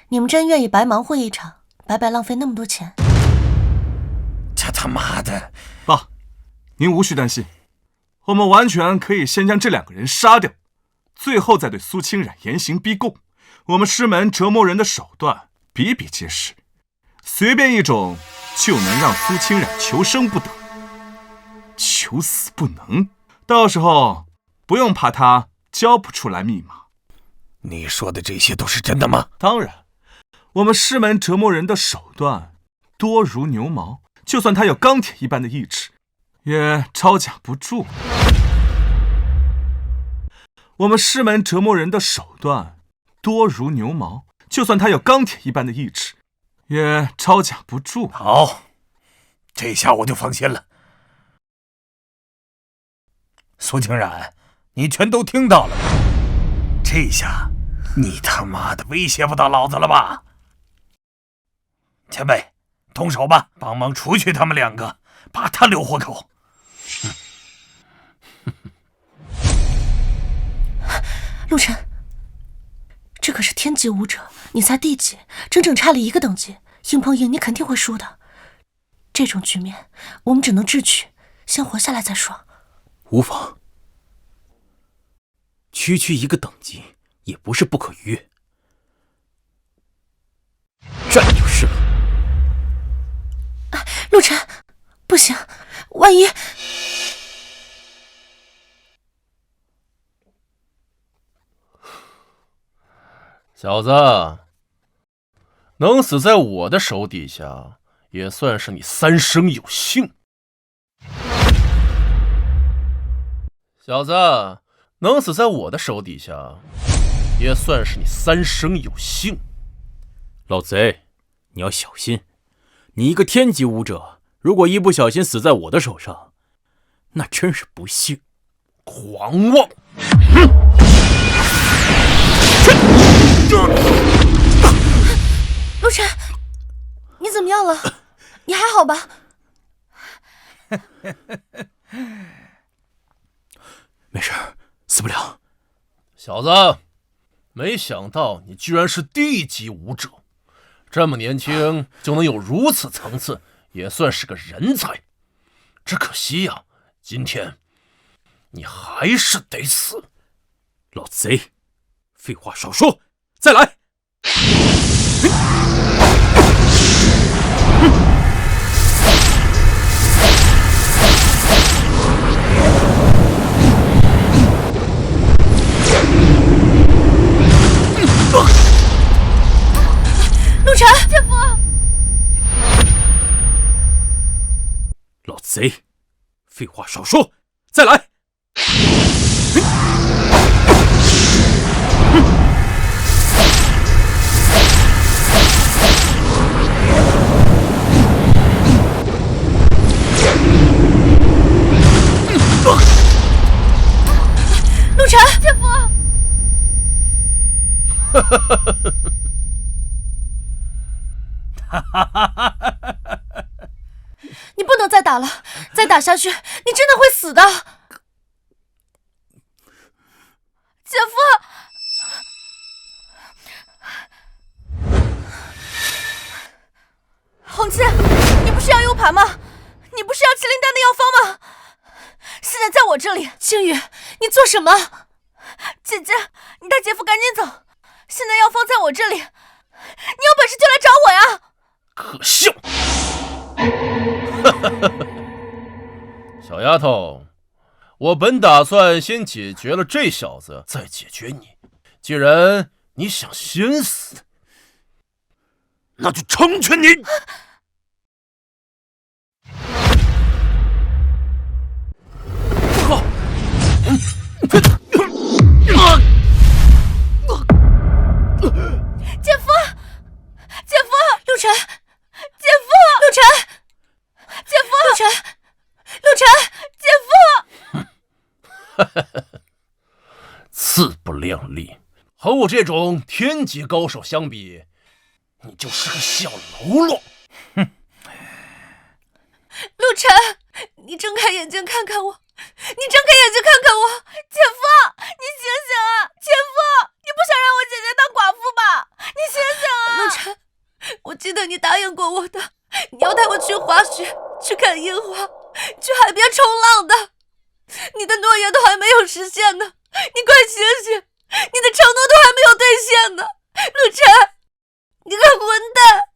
[SPEAKER 4] 你们真愿意白忙活一场，白白浪费那么多钱？
[SPEAKER 7] 这他妈的！
[SPEAKER 6] 爸，您无需担心，我们完全可以先将这2个人杀掉，最后再对苏清染严刑逼供。我们师门折磨人的手段比比皆是，随便一种就能让苏清染求生不得，求死不能。到时候不用怕他交不出来密码。
[SPEAKER 7] 你说的这些都是真的吗？
[SPEAKER 6] 当然，我们师门折磨人的手段多如牛毛，就算他有钢铁一般的意志，也招架不住。我们师门折磨人的手段多如牛毛，就算他有钢铁一般的意志，也招架不住。
[SPEAKER 7] 好，这下我就放心了。苏清染，你全都听到了吗？这下你他妈的威胁不到老子了吧？前辈，动手吧，帮忙除去他们2个，把他留活口。
[SPEAKER 4] 陆晨，这可是天级武者，你才地级，整整差了1个等级，硬碰硬你肯定会输的。这种局面我们只能智取，先活下来再说。
[SPEAKER 2] 无妨，区区1个等级也不是不可逾越。战就是了。
[SPEAKER 4] 陆晨，不行，万一……
[SPEAKER 11] 小子，能死在我的手底下，也算是你3生有幸。小子，能死在我的手底下，也算是你3生有幸。
[SPEAKER 2] 老贼，你要小心，你一个天级武者，如果一不小心死在我的手上，那真是不幸。
[SPEAKER 11] 狂妄！
[SPEAKER 4] 陆晨，你怎么样了？你还好吧？
[SPEAKER 2] 没事，死不了。
[SPEAKER 11] 小子，没想到你居然是地级武者，这么年轻就能有如此层次，也算是个人才。只可惜呀，今天你还是得死。
[SPEAKER 2] 老贼，废话少说，再来！
[SPEAKER 3] 陆晨，姐夫！
[SPEAKER 2] 老
[SPEAKER 7] 老贼，废话少说，再来！
[SPEAKER 3] 陆晨，姐夫。你不能再打了，再打下去，你真的会死的。姐夫，红七，你不是要 U 盘吗？你不是要麒麟丹的药方吗？现在在我这里。星宇，你做什么？姐姐，你带姐夫赶紧走，现在药方在我这里，你有本事就来找我呀！
[SPEAKER 11] 可笑！小丫头，我本打算先解决了这小子，再解决你。既然你想先死，那就成全你！
[SPEAKER 3] 姐夫，姐夫，陆晨，姐夫，陆晨，姐夫，陆晨，陆晨，姐夫。
[SPEAKER 11] 自不量力，和我这种天级高手相比，你就是个小喽啰。
[SPEAKER 3] 陆晨，你睁开眼睛看看我，你睁开眼睛看看我，姐夫，你醒醒啊！姐夫，你不想让我姐姐当寡妇吧？你醒醒啊！陆晨，我记得你答应过我的，你要带我去滑雪，去看樱花，去海边冲浪的，你的诺言都还没有实现呢，你快醒醒！你的承诺都还没有兑现呢，陆晨，你个混蛋！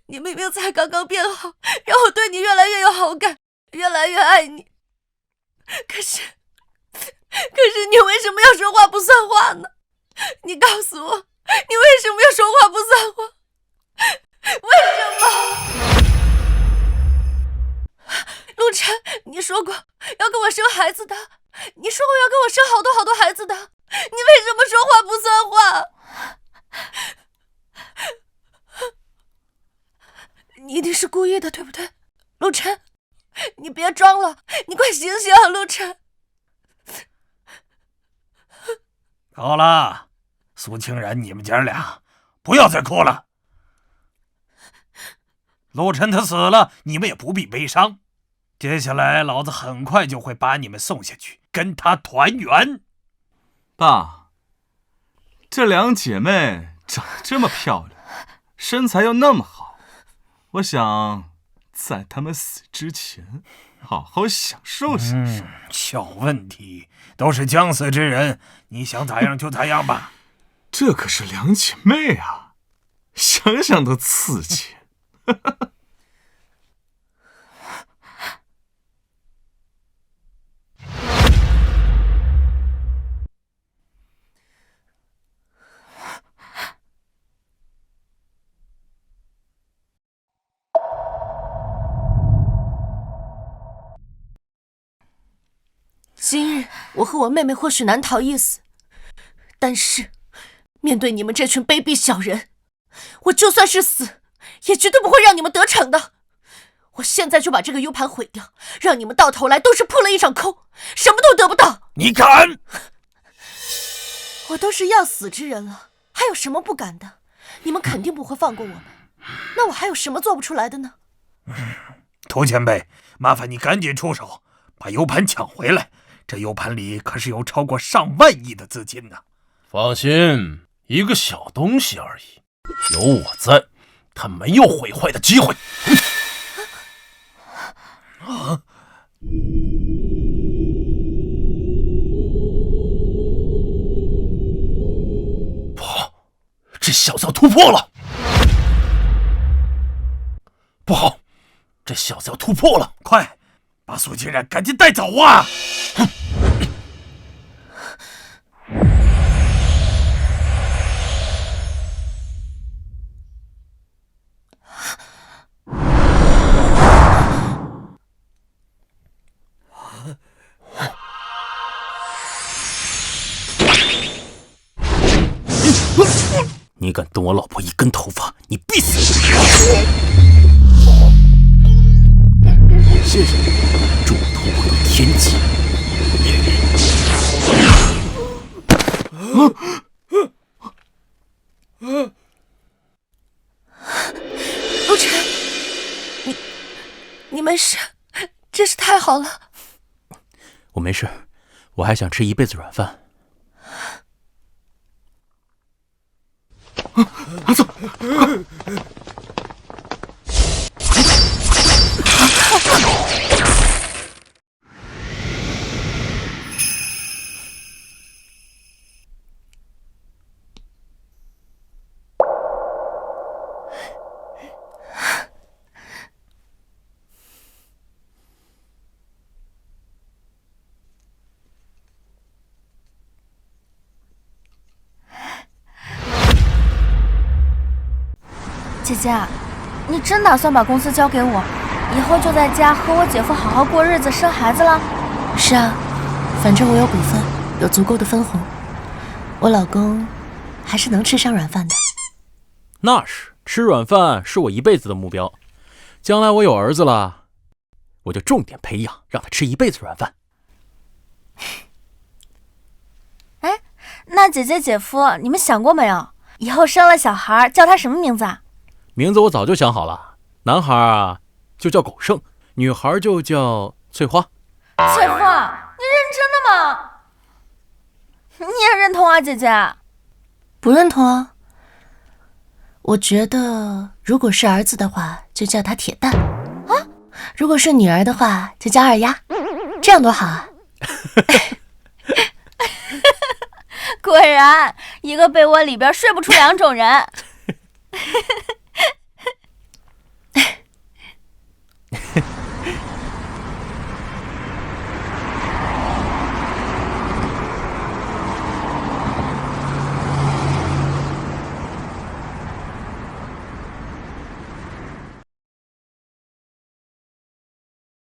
[SPEAKER 3] 你明明才刚刚变好，让我对你越来越有好感，越来越爱你。可是你为什么要说话不算话呢？你告诉我，你为什么要说话不算话？为什么？陆晨，你说过要跟我生孩子的，你说过要跟我生好多好多孩子的，你为什么说话不算话？你一定是故意的，对不对，陆晨？你别装了，你快醒醒啊，陆晨！
[SPEAKER 5] 好了，苏清然，你们姐俩不要再哭了。陆晨他死了，你们也不必悲伤。接下来，老子很快就会把你们送下去，跟他团圆。
[SPEAKER 6] 爸，这两姐妹长得这么漂亮，身材又那么好，我想在她们死之前好好享受享受。
[SPEAKER 5] 小问题，都是将死之人，你想咋样就咋样吧。
[SPEAKER 6] 这可是两姐妹啊，想想都刺激。
[SPEAKER 4] 今日我和我妹妹或许难逃一死，但是面对你们这群卑鄙小人，我就算是死，也绝对不会让你们得逞的。我现在就把这个 U 盘毁掉，让你们到头来都是扑了一场空，什么都得不到。
[SPEAKER 5] 你敢？
[SPEAKER 4] 我都是要死之人了，还有什么不敢的？你们肯定不会放过我们，那我还有什么做不出来的呢？
[SPEAKER 5] 涂前辈，麻烦你赶紧出手，把 U 盘抢回来。这 U 盘里可是有超过上万亿的资金呢。
[SPEAKER 11] 放心，一个小东西而已，有我在，他没有毁坏的机会。不好，这小子要突破了！不好，这小子要突破了！
[SPEAKER 5] 快，把苏清然赶紧带走啊！
[SPEAKER 2] 你敢动我老婆一根头发，你必死！谢谢你，助我突破了天际。
[SPEAKER 1] 陆晨，你没事，真是太好了。
[SPEAKER 2] 我没事，我还想吃一辈子软饭。
[SPEAKER 6] 走，
[SPEAKER 3] 姐姐，你真打算把公司交给我，以后就在家和我姐夫好好过日子，生孩子了？
[SPEAKER 4] 是啊，反正我有股份，有足够的分红，我老公还是能吃上软饭的。
[SPEAKER 2] 那是，吃软饭是我一辈子的目标。将来我有儿子了，我就重点培养，让他吃一辈子软饭。
[SPEAKER 3] 哎，那姐姐姐夫，你们想过没有？以后生了小孩叫他什么名字啊？
[SPEAKER 2] 名字我早就想好了，男孩啊就叫狗剩，女孩就叫翠花。
[SPEAKER 3] 姐夫，你认真的吗？你也认同啊，姐姐？
[SPEAKER 4] 不认同啊。我觉得如果是儿子的话，就叫他铁蛋啊；如果是女儿的话，就叫二丫，这样多好啊！
[SPEAKER 3] 果然，一个被窝里边睡不出两种人。